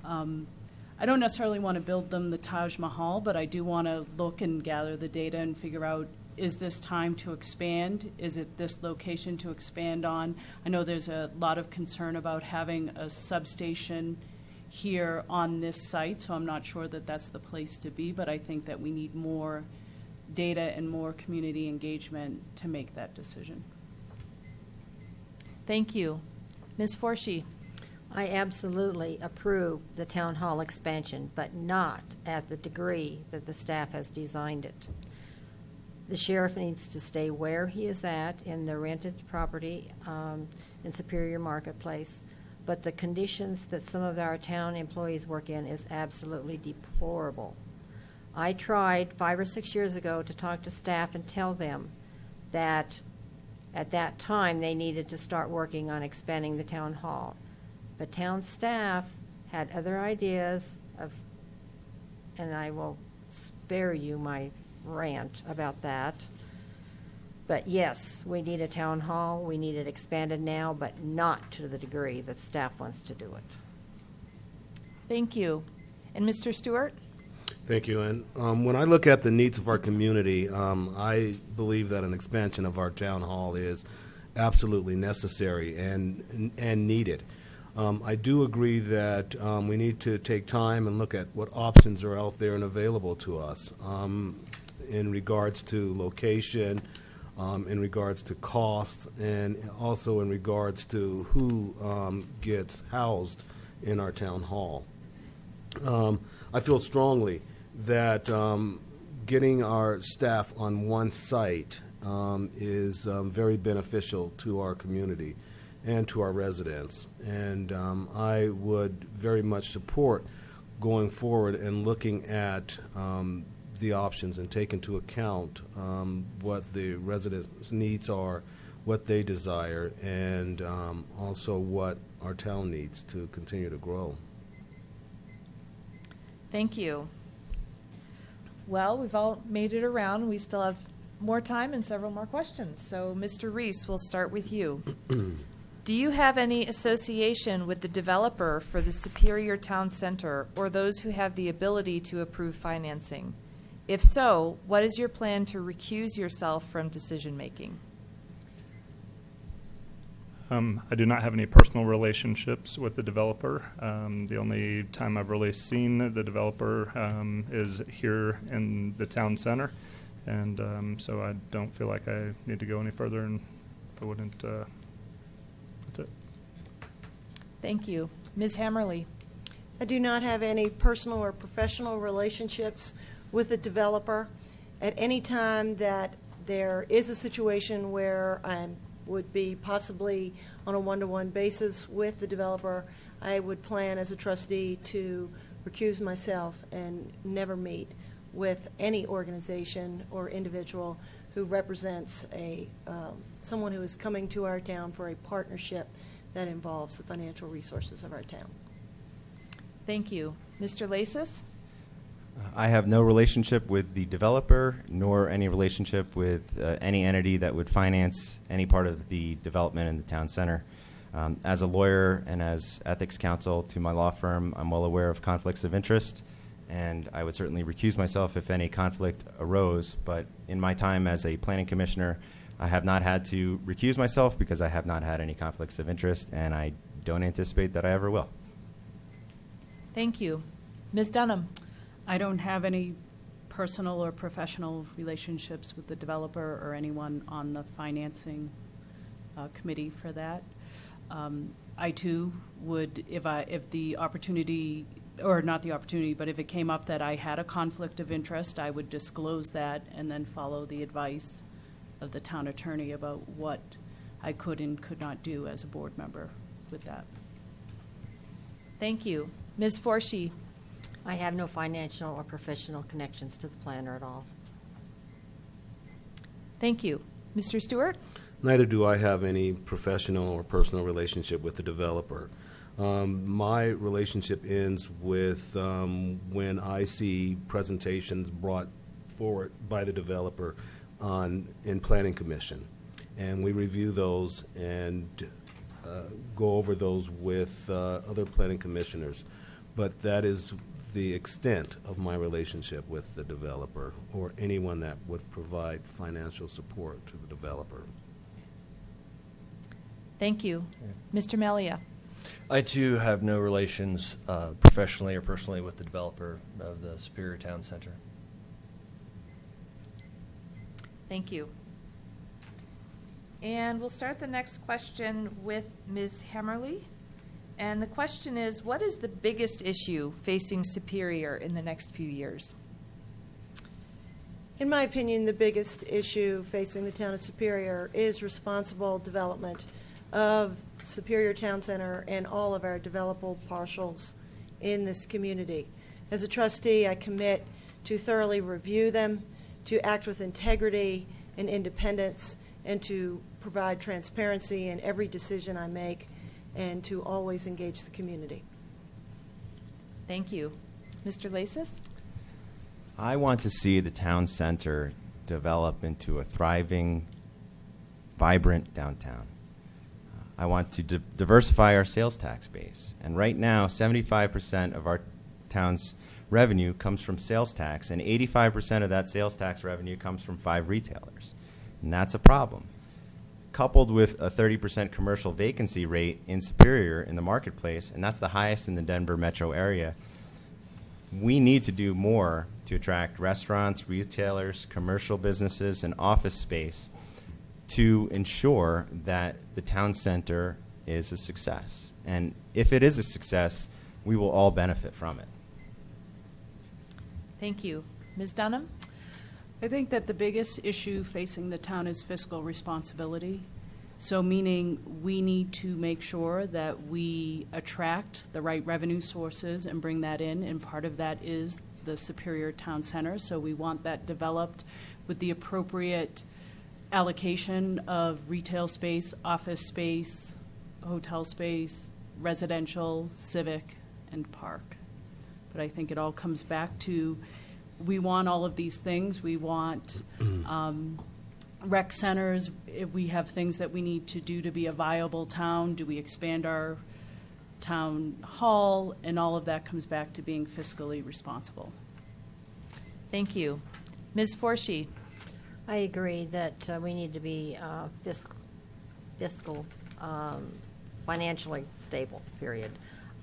I don't necessarily want to build them the Taj Mahal, but I do want to look and gather the data and figure out, is this time to expand? Is it this location to expand on? I know there's a lot of concern about having a substation here on this site, so I'm not sure that that's the place to be, but I think that we need more data and more community engagement to make that decision. Thank you. Ms. Forshee? I absolutely approve the town hall expansion, but not at the degree that the staff has designed it. The sheriff needs to stay where he is at in the rented property in Superior Marketplace, but the conditions that some of our town employees work in is absolutely deplorable. I tried 5 or 6 years ago to talk to staff and tell them that at that time they needed to start working on expanding the town hall. But town staff had other ideas and I will spare you my rant about that. But yes, we need a town hall. We need it expanded now, but not to the degree that staff wants to do it. Thank you. And Mr. Stewart? Thank you. And when I look at the needs of our community, I believe that an expansion of our town hall is absolutely necessary and needed. I do agree that we need to take time and look at what options are out there and available to us in regards to location, in regards to cost, and also in regards to who gets housed in our town hall. I feel strongly that getting our staff on one site is very beneficial to our community and to our residents. And I would very much support going forward and looking at the options and take into account what the residents' needs are, what they desire, and also what our town needs to continue to grow. Thank you. Well, we've all made it around. We still have more time and several more questions. So, Mr. Reese, we'll start with you. Do you have any association with the developer for the Superior Town Center or those who have the ability to approve financing? If so, what is your plan to recuse yourself from decision-making? I do not have any personal relationships with the developer. The only time I've really seen the developer is here in the town center, and so I don't feel like I need to go any further, and I wouldn't. That's it. Thank you. Ms. Hammerly? I do not have any personal or professional relationships with the developer. At any time that there is a situation where I would be possibly on a one-to-one basis with the developer, I would plan as a trustee to recuse myself and never meet with any organization or individual who represents someone who is coming to our town for a partnership that involves the financial resources of our town. Thank you. Mr. Lasis? I have no relationship with the developer, nor any relationship with any entity that would finance any part of the development in the town center. As a lawyer and as ethics counsel to my law firm, I'm well aware of conflicts of interest, and I would certainly recuse myself if any conflict arose. But in my time as a planning commissioner, I have not had to recuse myself because I have not had any conflicts of interest, and I don't anticipate that I ever will. Thank you. Ms. Dunham? I don't have any personal or professional relationships with the developer or anyone on the financing committee for that. I too would, if the opportunity, or not the opportunity, but if it came up that I had a conflict of interest, I would disclose that and then follow the advice of the town attorney about what I could and could not do as a board member with that. Thank you. Ms. Forshee? I have no financial or professional connections to the planner at all. Thank you. Mr. Stewart? Neither do I have any professional or personal relationship with the developer. My relationship ends with when I see presentations brought forward by the developer in Planning Commission. And we review those and go over those with other planning commissioners. But that is the extent of my relationship with the developer or anyone that would provide financial support to the developer. Thank you. Mr. Melia? I too have no relations professionally or personally with the developer of the Superior Town Center. Thank you. And we'll start the next question with Ms. Hammerly. And the question is, what is the biggest issue facing Superior in the next few years? In my opinion, the biggest issue facing the town of Superior is responsible development of Superior Town Center and all of our developable parcels in this community. As a trustee, I commit to thoroughly review them, to act with integrity and independence, and to provide transparency in every decision I make, and to always engage the community. Thank you. Mr. Lasis? I want to see the town center develop into a thriving, vibrant downtown. I want to diversify our sales tax base. And right now, 75% of our town's revenue comes from sales tax, and 85% of that sales tax revenue comes from 5 retailers. And that's a problem. Coupled with a 30% commercial vacancy rate in Superior in the marketplace, and that's the highest in the Denver metro area, we need to do more to attract restaurants, retailers, commercial businesses, and office space to ensure that the town center is a success. And if it is a success, we will all benefit from it. Thank you. Ms. Dunham? I think that the biggest issue facing the town is fiscal responsibility. So meaning we need to make sure that we attract the right revenue sources and bring that in, and part of that is the Superior Town Center. So we want that developed with the appropriate allocation of retail space, office space, hotel space, residential, civic, and park. But I think it all comes back to we want all of these things. We want rec centers. If we have things that we need to do to be a viable town. Do we expand our town hall? And all of that comes back to being fiscally responsible. Thank you. Ms. Forshee? I agree that we need to be fiscal, financially stable, period.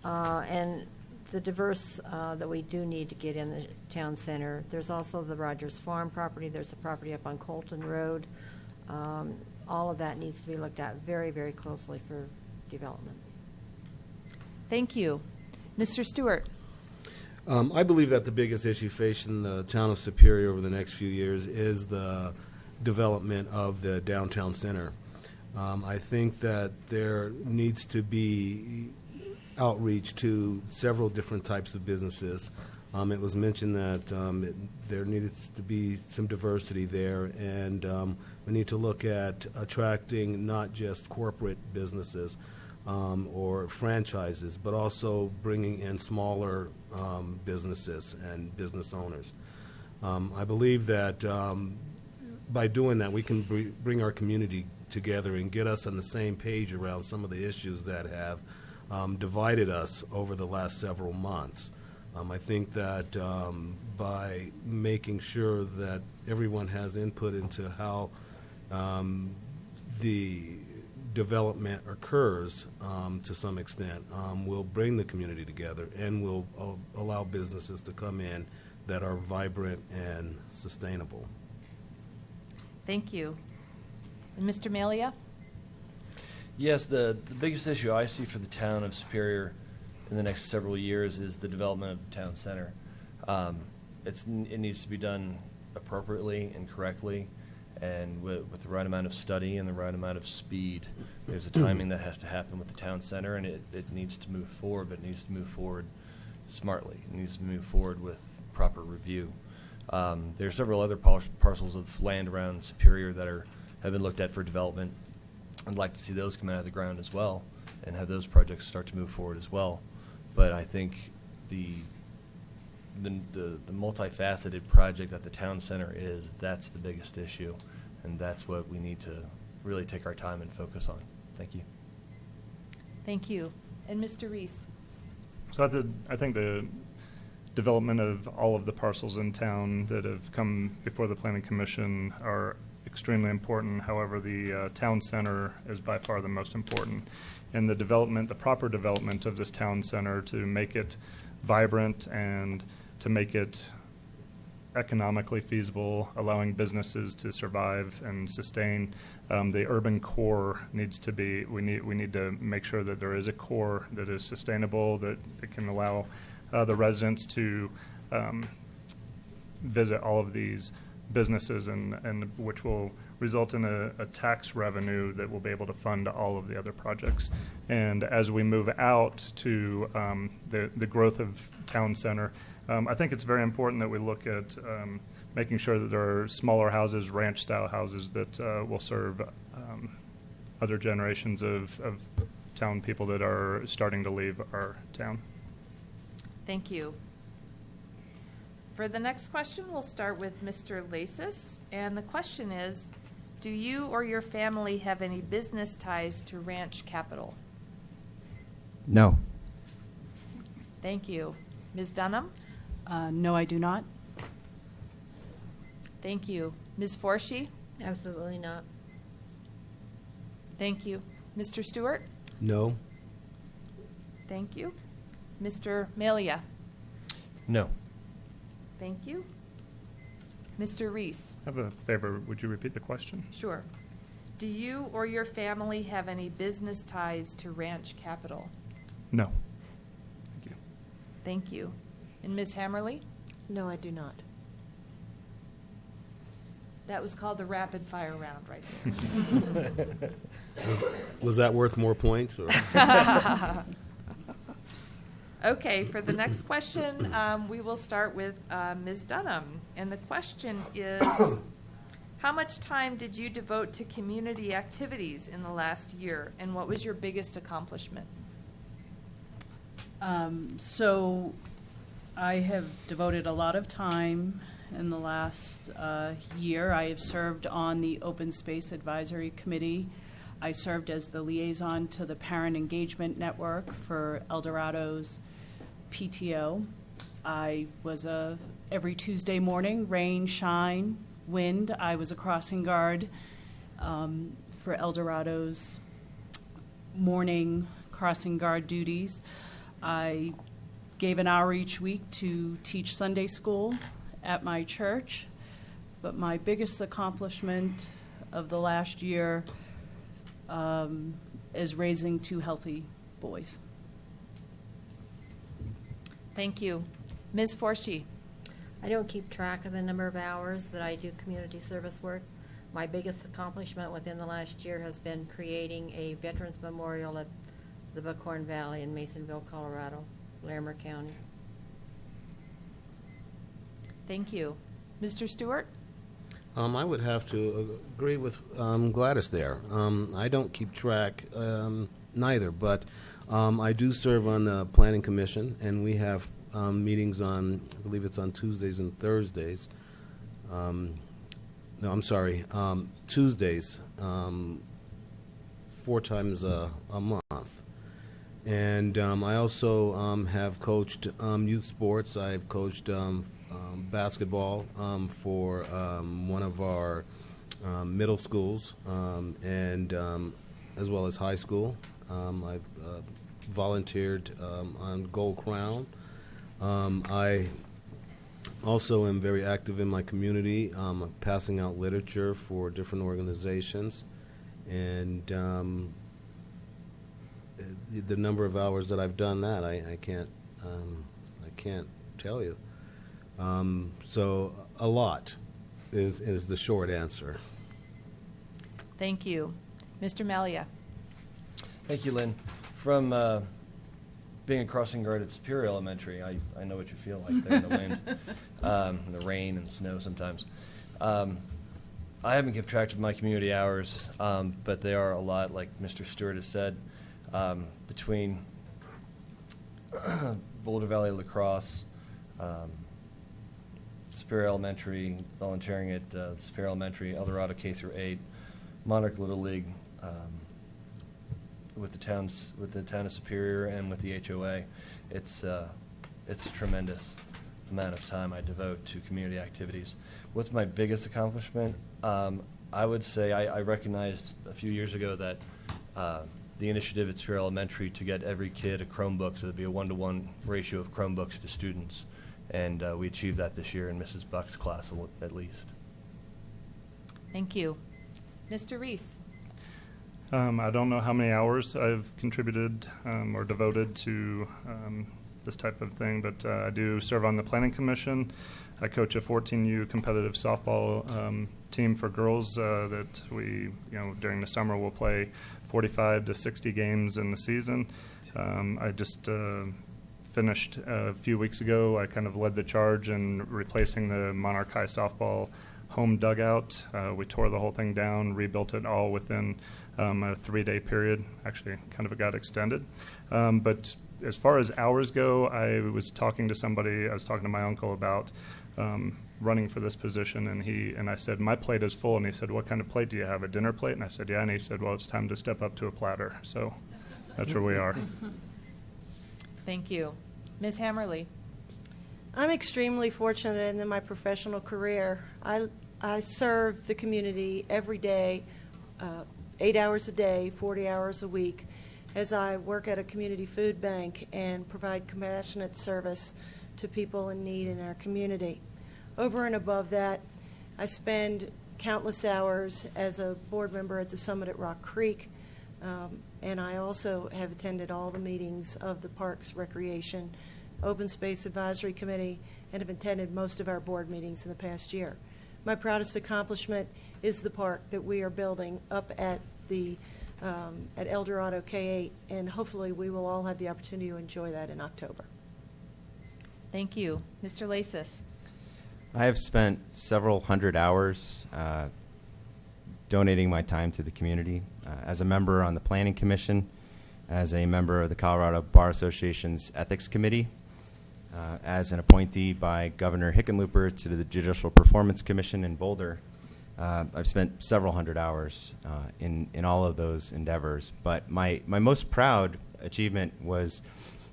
And the diverse that we do need to get in the town center. There's also the Rogers Farm property. There's a property up on Colton Road. All of that needs to be looked at very, very closely for development. Thank you. Mr. Stewart? I believe that the biggest issue facing the town of Superior over the next few years is the development of the downtown center. I think that there needs to be outreach to several different types of businesses. It was mentioned that there needs to be some diversity there, and we need to look at attracting not just corporate businesses or franchises, but also bringing in smaller businesses and business owners. I believe that by doing that, we can bring our community together and get us on the same page around some of the issues that have divided us over the last several months. I think that by making sure that everyone has input into how the development occurs to some extent will bring the community together and will allow businesses to come in that are vibrant and sustainable. Thank you. And Mr. Melia? Yes, the biggest issue I see for the town of Superior in the next several years is the development of the town center. It needs to be done appropriately and correctly, And with the right amount of study and the right amount of speed, there's a timing that has to happen with the town center, and it needs to move forward, but it needs to move forward smartly. It needs to move forward with proper review. There are several other parcels of land around Superior that have been looked at for development. I'd like to see those come out of the ground as well and have those projects start to move forward as well. But I think the multifaceted project that the town center that's the biggest issue, and that's what we need to really take our time and focus on. Thank you. Thank you. And Mr. Reese? So I think the development of all of the parcels in town that have come before the Planning Commission are extremely important. However, the town center is by far the most important. And the proper development of this town center to make it vibrant and to make it economically feasible, allowing businesses to survive and sustain. The urban core needs to be, we need to make sure that there is a core that is sustainable, that can allow the residents to visit all of these businesses, and which will result in a tax revenue that will be able to fund all of the other projects. And as we move out to the growth of town center, I think it's very important that we look at making sure that there are smaller houses, ranch-style houses that will serve other generations of town people that are starting to leave our town. Thank you. For the next question, we'll start with Mr. Lasis, and the question is, do you or your family have any business ties to Ranch Capital? No. Thank you. Ms. Dunham? No, I do not. Thank you. Ms. Forshee? Absolutely not. Thank you. Mr. Stewart? No. Thank you. Mr. Malia? No. Thank you. Mr. Reese? I have a favor. Would you repeat the question? Sure. Do you or your family have any business ties to Ranch Capital? No. Thank you. Thank you. And Ms. Hammerly? No, I do not. That was called the rapid fire round right there. Was that worth more points? Or? Okay, for the next question, we will start with Ms. Dunham. And the question is, how much time did you devote to community activities in the last year, and what was your biggest accomplishment? So I have devoted a lot of time in the last year. I have served on the Open Space Advisory Committee. I served as the liaison to the Parent Engagement Network for Eldorado's PTO. I was every Tuesday morning, rain, shine, wind, I was a crossing guard for Eldorado's morning crossing guard duties. I gave an hour each week to teach Sunday school at my church, but my biggest accomplishment of the last year is raising 2 healthy boys. Thank you. Ms. Forshee? I don't keep track of the number of hours that I do community service work. My biggest accomplishment within the last year has been creating a Veterans Memorial at the Buckhorn Valley in Masonville, Colorado, Larimer County. Thank you. Mr. Stewart? I would have to agree with Gladys there. I don't keep track neither, but I do serve on the Planning Commission, and we have meetings on, I believe it's on Tuesdays and Thursdays. No, I'm sorry, Tuesdays, 4 times a month. And I also have coached youth sports. I've coached basketball for one of our middle schools and as well as high school. I've volunteered on Gold Crown. I also am very active in my community, passing out literature for different organizations, and the number of hours that I've done that, I can't tell you. So a lot is the short answer. Thank you. Mr. Malia. Thank you, Lynn. From being a crossing guard at Superior Elementary, I know what you feel like there in the wind, and the rain and snow sometimes. I haven't kept track of my community hours, but they are a lot, like Mr. Stewart has said, between Boulder Valley Lacrosse, Superior Elementary, volunteering at Superior Elementary, El Dorado K through 8, Monarch Little League, with the town of Superior and with the HOA. It's a tremendous amount of time I devote to community activities. What's my biggest accomplishment? I would say I recognized a few years ago that the initiative at Superior Elementary to get every kid a Chromebook, so there'd be a 1-to-1 ratio of Chromebooks to students, and we achieved that this year in Mrs. Buck's class at least. Thank you. Mr. Reese. I don't know how many hours I've contributed or devoted to this type of thing, but I do serve on the Planning Commission. I coach a 14U competitive softball team for girls that we, during the summer we'll play 45 to 60 games in the season. I just finished a few weeks ago. I kind of led the charge in replacing the Monarch High softball home dugout. We tore the whole thing down, rebuilt it all within a 3-day period. Actually, kind of got extended. But as far as hours go, I was talking to my uncle about running for this position, and I said, my plate is full, and he said, what kind of plate do you have, a dinner plate? And I said, yeah, and he said, well, it's time to step up to a platter. So that's where we are. Thank you. Ms. Hammerly. I'm extremely fortunate in my professional career. I serve the community every day, 8 hours a day, 40 hours a week, as I work at a community food bank and provide compassionate service to people in need in our community. Over and above that, I spend countless hours as a board member at the Summit at Rock Creek, and I also have attended all the meetings of the Parks, Recreation, Open Space Advisory Committee, and have attended most of our board meetings in the past year. My proudest accomplishment is the park that we are building up at El Dorado K8, and hopefully we will all have the opportunity to enjoy that in October. Thank you. Mr. Lasis. I have spent several hundred hours donating my time to the community as a member on the Planning Commission, as a member of the Colorado Bar Association's Ethics Committee, as an appointee by Governor Hickenlooper to the Judicial Performance Commission in Boulder. I've spent several hundred hours in all of those endeavors, but my most proud achievement was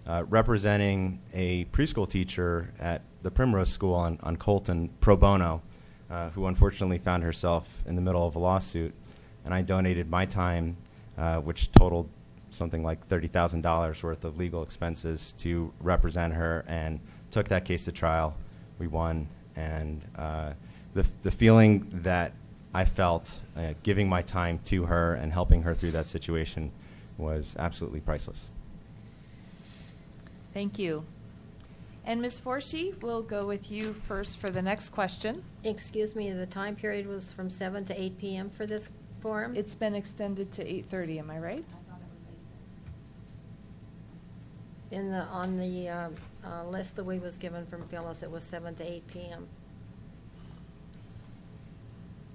representing a preschool teacher at the Primrose School on Colton pro bono, who unfortunately found herself in the middle of a lawsuit, and I donated my time, which totaled something like $30,000 worth of legal expenses, to represent her, and took that case to trial. We won, and the feeling that I felt giving my time to her and helping her through that situation was absolutely priceless. Thank you. And Ms. Forshee, we'll go with you first for the next question. Excuse me, the time period was from 7 to 8 p.m. for this forum? It's been extended to 8:30, am I right? On the list that we was given from Phyllis, it was 7 to 8 p.m.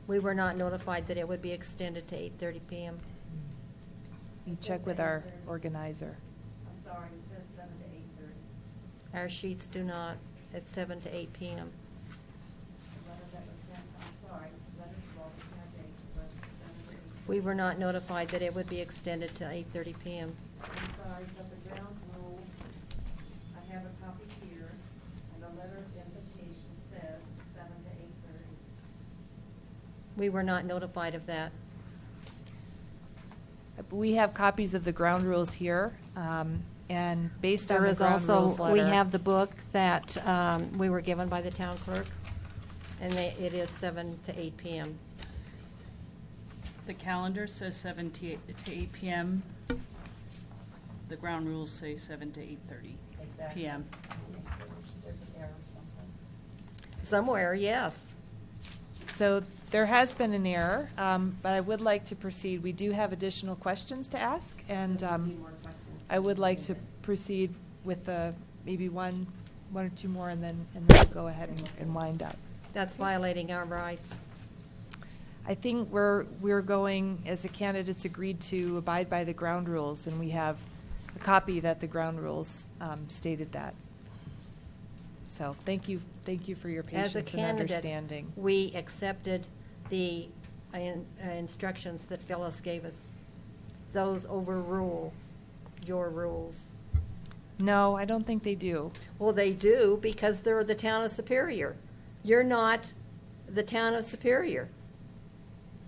We were not notified that it would be extended to 8:30 p.m. You check with our organizer. I'm sorry, it says 7 to 8:30. Our sheets do not. It's 7 to 8 p.m. The letter that was sent, I'm sorry, letter well, our dates, but 7 to 8:30. We were not notified that it would be extended to 8:30 p.m. I'm sorry, but the ground rules, I have a copy here, and the letter of invitation says 7 to 8:30. We were not notified of that. We have copies of the ground rules here, and based on There the is ground also, rules letter. we have the book that we were given by the town clerk, and it is 7 to 8 p.m. The calendar says 7 to 8 p.m. The ground rules say 7 to 8:30 Exactly. p.m. There's an error someplace. Somewhere, yes. So there has been an error, but I would like to proceed. We do have additional questions to ask, and I would like to proceed with maybe one or two more, and then we'll go ahead and wind up. That's violating our rights. I think we're going, as the candidates agreed to abide by the ground rules, and we have a copy that the ground rules stated that. So thank you for your As a patience and candidate, understanding. we accepted the instructions that Phyllis gave us. Those overrule your rules. No, I don't think they do. Well, they do, because they're the town of Superior. You're not the town of Superior.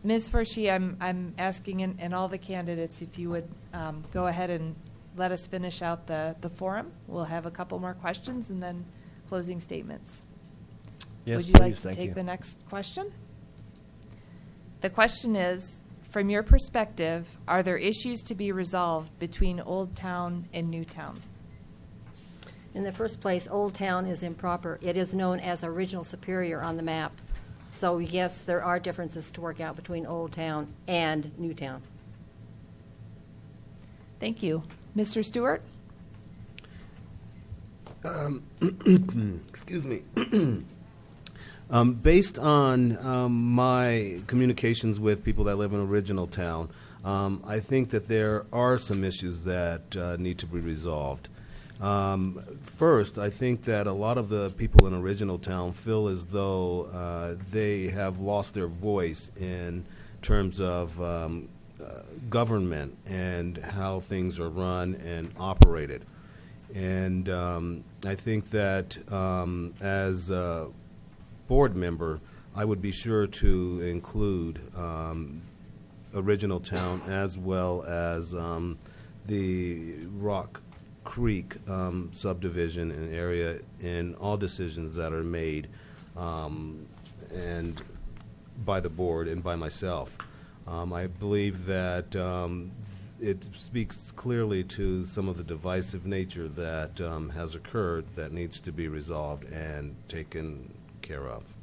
Ms. Forshee, I'm asking, and all the candidates, if you would go ahead and let us finish out the forum. We'll have a couple more questions and then closing statements. Yes, Would you please, like to thank take you. the next question? The question is, from your perspective, are there issues to be resolved between Old Town and New Town? In the first place, Old Town is improper. It is known as Original Superior on the map. So yes, there are differences to work out between Old Town and New Town. Thank you. Mr. Stewart? Excuse me. Based on my communications with people that live in Original Town, I think that there are some issues that need to be resolved. First, I think that a lot of the people in Original Town feel as though they have lost their voice in terms of government and how things are run and operated. And I think that as a board member, I would be sure to include Original Town as well as the Rock Creek subdivision and area in all decisions that are made and by the board and by myself. I believe that it speaks clearly to some of the divisive nature that has occurred that needs to be resolved and taken care of.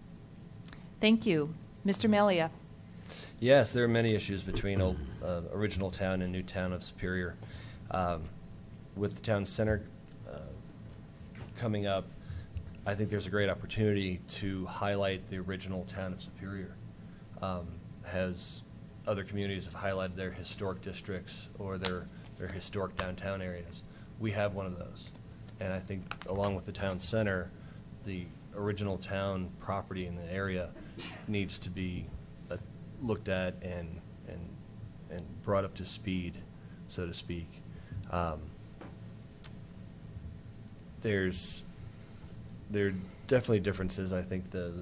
Thank you. Mr. Melia? Yes, there are many issues between Original Town and New Town of Superior. With the town center coming up, I think there's a great opportunity to highlight the original town of Superior. As other communities have highlighted their historic districts or their historic downtown areas, we have one of those. And I think along with the town center, the original town property in the area needs to be looked at and brought up to speed, so to speak. There are definitely differences. I think the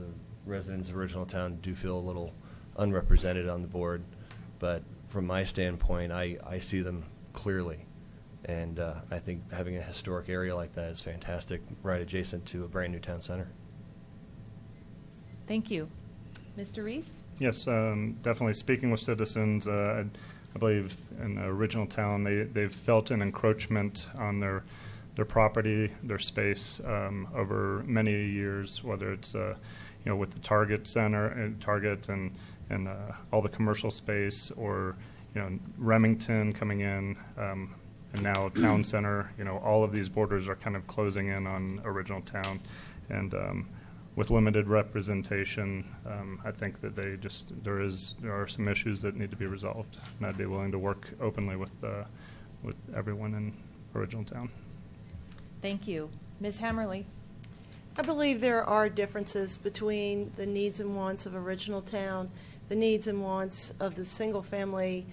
residents of Original Town do feel a little unrepresented on the board, but from my standpoint, I see them clearly. And I think having a historic area like that is fantastic, right adjacent to a brand new town center. Thank you. Mr. Reese? Yes, definitely. Speaking with citizens, I believe in Original Town, they've felt an encroachment on their property, their space over many years, whether it's with the Target Center and Target and all the commercial space, or Remington coming in, and now Town Center. All of these borders are kind of closing in on Original Town, and with limited representation, I think that there are some issues that need to be resolved, and I'd be willing to work openly with everyone in Original Town. Thank you. Ms. Hammerly? I believe there are differences between the needs and wants of Original Town, the needs and wants of the single-family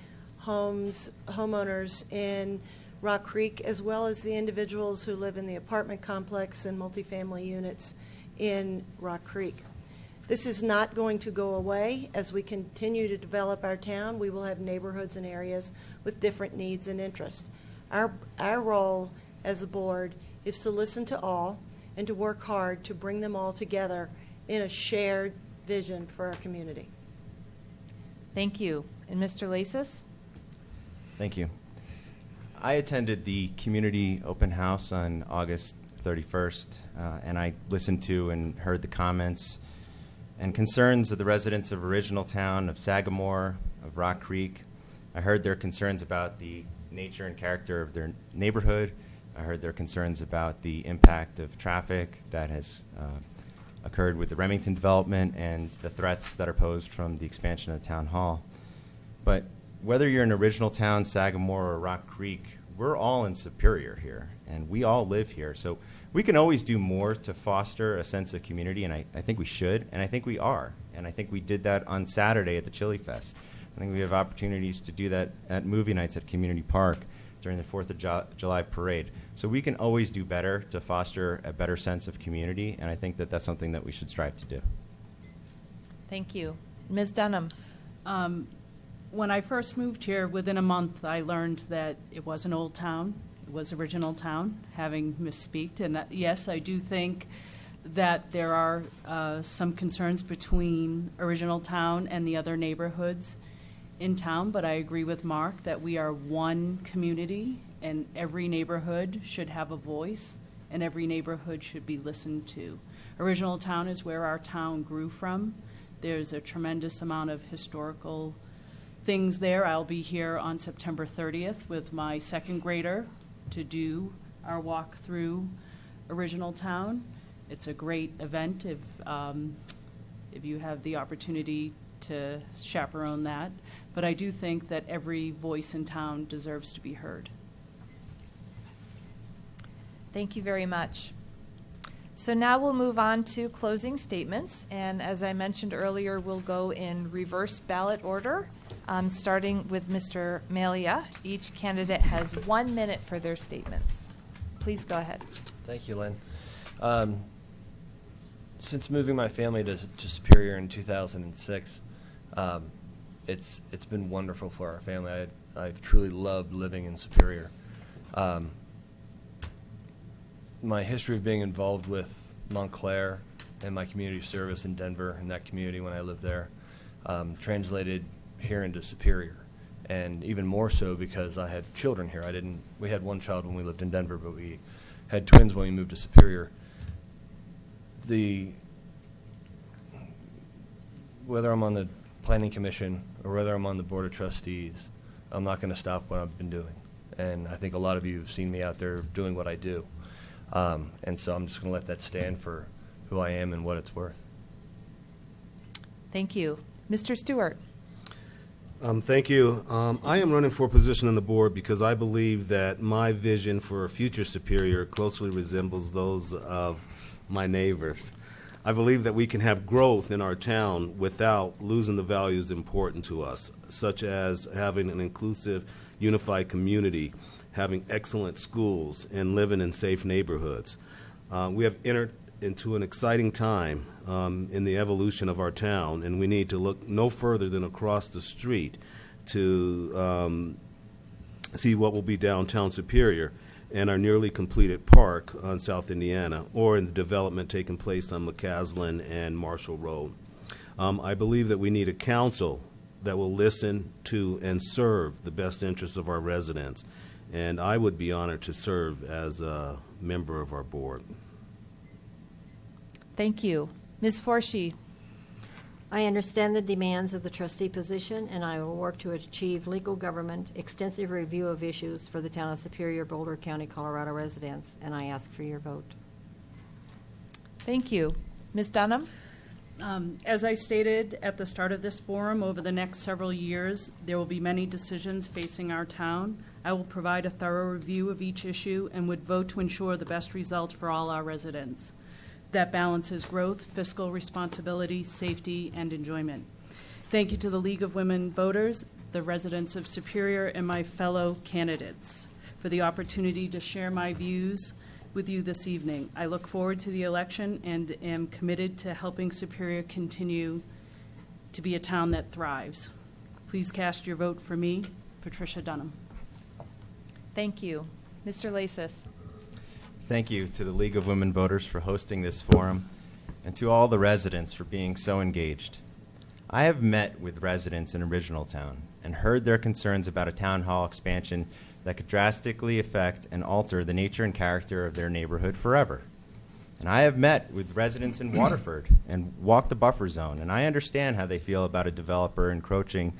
homeowners in Rock Creek, as well as the individuals who live in the apartment complex and multifamily units in Rock Creek. This is not going to go away. As we continue to develop our town, we will have neighborhoods and areas with different needs and interests. Our role as a board is to listen to all and to work hard to bring them all together in a shared vision for our community. Thank you. And Mr. Lasis? Thank you. I attended the community open house on August 31st, and I listened to and heard the comments and concerns of the residents of Original Town, of Sagamore, of Rock Creek. I heard their concerns about the nature and character of their neighborhood. I heard their concerns about the impact of traffic that has occurred with the Remington development and the threats that are posed from the expansion of the town hall. But whether you're in Original Town, Sagamore, or Rock Creek, we're all in Superior here, and we all live here. So we can always do more to foster a sense of community, and I think we should, and I think we are. And I think we did that on Saturday at the Chili Fest. I think we have opportunities to do that at movie nights at Community Park during the 4th of July parade. So we can always do better to foster a better sense of community, and I think that that's something that we should strive to do. Thank you. Ms. Dunham. When I first moved here, within a month, I learned that it wasn't Old Town. It was Original Town, having misspeaked. And yes, I do think that there are some concerns between Original Town and the other neighborhoods in town, but I agree with Mark that we are one community, and every neighborhood should have a voice, and every neighborhood should be listened to. Original Town is where our town grew from. There's a tremendous amount of historical things there. I'll be here on September 30th with my second grader to do our walk through Original Town. It's a great event if you have the opportunity to chaperone that. But I do think that every voice in town deserves to be heard. Thank you very much. So now we'll move on to closing statements. And as I mentioned earlier, we'll go in reverse ballot order, starting with Mr. Malia. Each candidate has 1 minute for their statements. Please go ahead. Thank you, Lynn. Since moving my family to Superior in 2006, it's been wonderful for our family. I've truly loved living in Superior. My history of being involved with Montclair and my community service in Denver and that community when I lived there translated here into Superior, and even more so because I had children here. We had one child when we lived in Denver, but we had twins when we moved to Superior. Whether I'm on the Planning Commission or whether I'm on the Board of Trustees, I'm not going to stop what I've been doing. And I think a lot of you have seen me out there doing what I do. And so I'm just going to let that stand for who I am and what it's worth. Thank you. Mr. Stewart. Thank you. I am running for position on the board because I believe that my vision for a future Superior closely resembles those of my neighbors. I believe that we can have growth in our town without losing the values important to us, such as having an inclusive, unified community, having excellent schools, and living in safe neighborhoods. We have entered into an exciting time in the evolution of our town, and we need to look no further than across the street to see what will be downtown Superior and our nearly completed park on South Indiana, or in the development taking place on McCaslin and Marshall Road. I believe that we need a council that will listen to and serve the best interests of our residents, and I would be honored to serve as a member of our board. Thank you. Ms. Forshee. I understand the demands of the trustee position, and I will work to achieve legal government, extensive review of issues for the town of Superior, Boulder County, Colorado residents, and I ask for your vote. Thank you. Ms. Dunham. As I stated at the start of this forum, over the next several years, there will be many decisions facing our town. I will provide a thorough review of each issue and would vote to ensure the best result for all our residents. That balances growth, fiscal responsibility, safety, and enjoyment. Thank you to the League of Women Voters, the residents of Superior, and my fellow candidates for the opportunity to share my views with you this evening. I look forward to the election and am committed to helping Superior continue to be a town that thrives. Please cast your vote for me, Patricia Dunham. Thank you. Mr. Lasis. Thank you to the League of Women Voters for hosting this forum, and to all the residents for being so engaged. I have met with residents in Original Town and heard their concerns about a town hall expansion that could drastically affect and alter the nature and character of their neighborhood forever. And I have met with residents in Waterford and walked the buffer zone, and I understand how they feel about a developer encroaching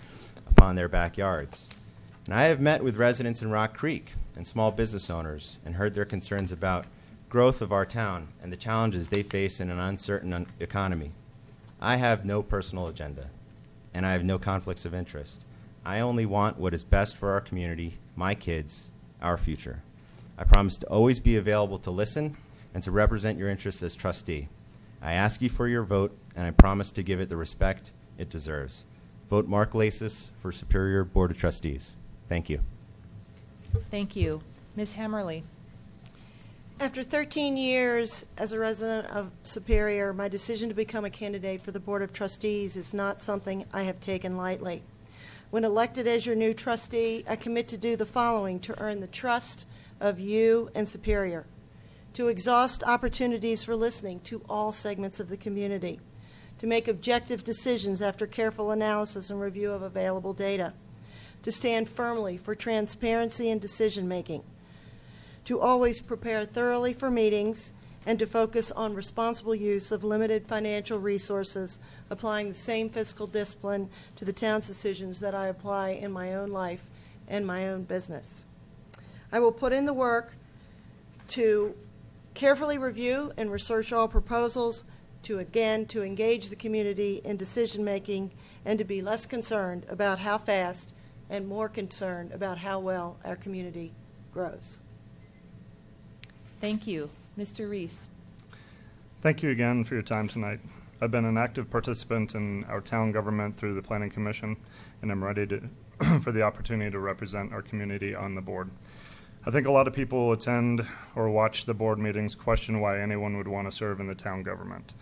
upon their backyards. And I have met with residents in Rock Creek and small business owners and heard their concerns about growth of our town and the challenges they face in an uncertain economy. I have no personal agenda, and I have no conflicts of interest. I only want what is best for our community, my kids, our future. I promise to always be available to listen and to represent your interests as trustee. I ask you for your vote, and I promise to give it the respect it deserves. Vote Mark Lasis for Superior Board of Trustees. Thank you. Thank you. Ms. Hammerly. After 13 years as a resident of Superior, my decision to become a candidate for the Board of Trustees is not something I have taken lightly. When elected as your new trustee, I commit to do the following to earn the trust of you and Superior: to exhaust opportunities for listening to all segments of the community, to make objective decisions after careful analysis and review of available data, to stand firmly for transparency in decision-making, to always prepare thoroughly for meetings, and to focus on responsible use of limited financial resources, applying the same fiscal discipline to the town's decisions that I apply in my own life and my own business. I will put in the work to carefully review and research all proposals, to engage the community in decision-making, and to be less concerned about how fast and more concerned about how well our community grows. Thank you. Mr. Reese. Thank you again for your time tonight. I've been an active participant in our town government through the Planning Commission, and I'm ready for the opportunity to represent our community on the board. I think a lot of people attend or watch the board meetings question why anyone would want to serve in the town government.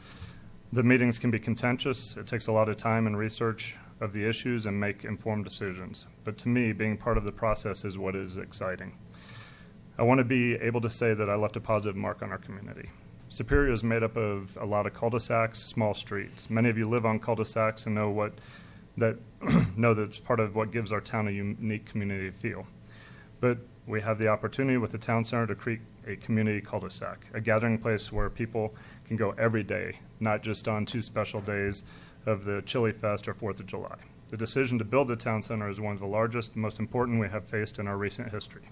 The meetings can be contentious. It takes a lot of time and research of the issues and make informed decisions. But to me, being part of the process is what is exciting. I want to be able to say that I left a positive mark on our community. Superior is made up of a lot of cul-de-sacs, small streets. Many of you live on cul-de-sacs and know that it's part of what gives our town a unique community feel. But we have the opportunity with the town center to create a community cul-de-sac, a gathering place where people can go every day, not just on 2 special days of the Chili Fest or 4th of July. The decision to build the town center is one of the largest and most important we have faced in our recent history.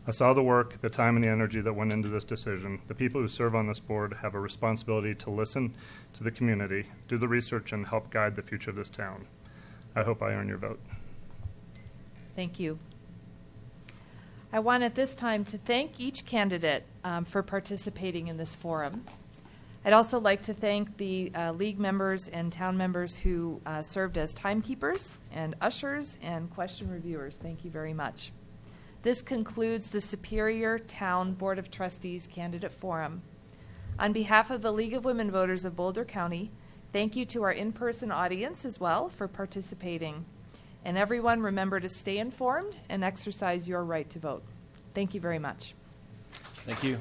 I saw the work, the time, and the energy that went into this decision. The people who serve on this board have a responsibility to listen to the community, do the research, and help guide the future of this town. I hope I earn your vote. Thank you. I want at this time to thank each candidate for participating in this forum. I'd also like to thank the league members and town members who served as timekeepers and ushers and question reviewers. Thank you very much. This concludes the Superior Town Board of Trustees Candidate Forum. On behalf of the League of Women Voters of Boulder County, thank you to our in-person audience as well for participating. And everyone, remember to stay informed and exercise your right to vote. Thank you very much. Thank you.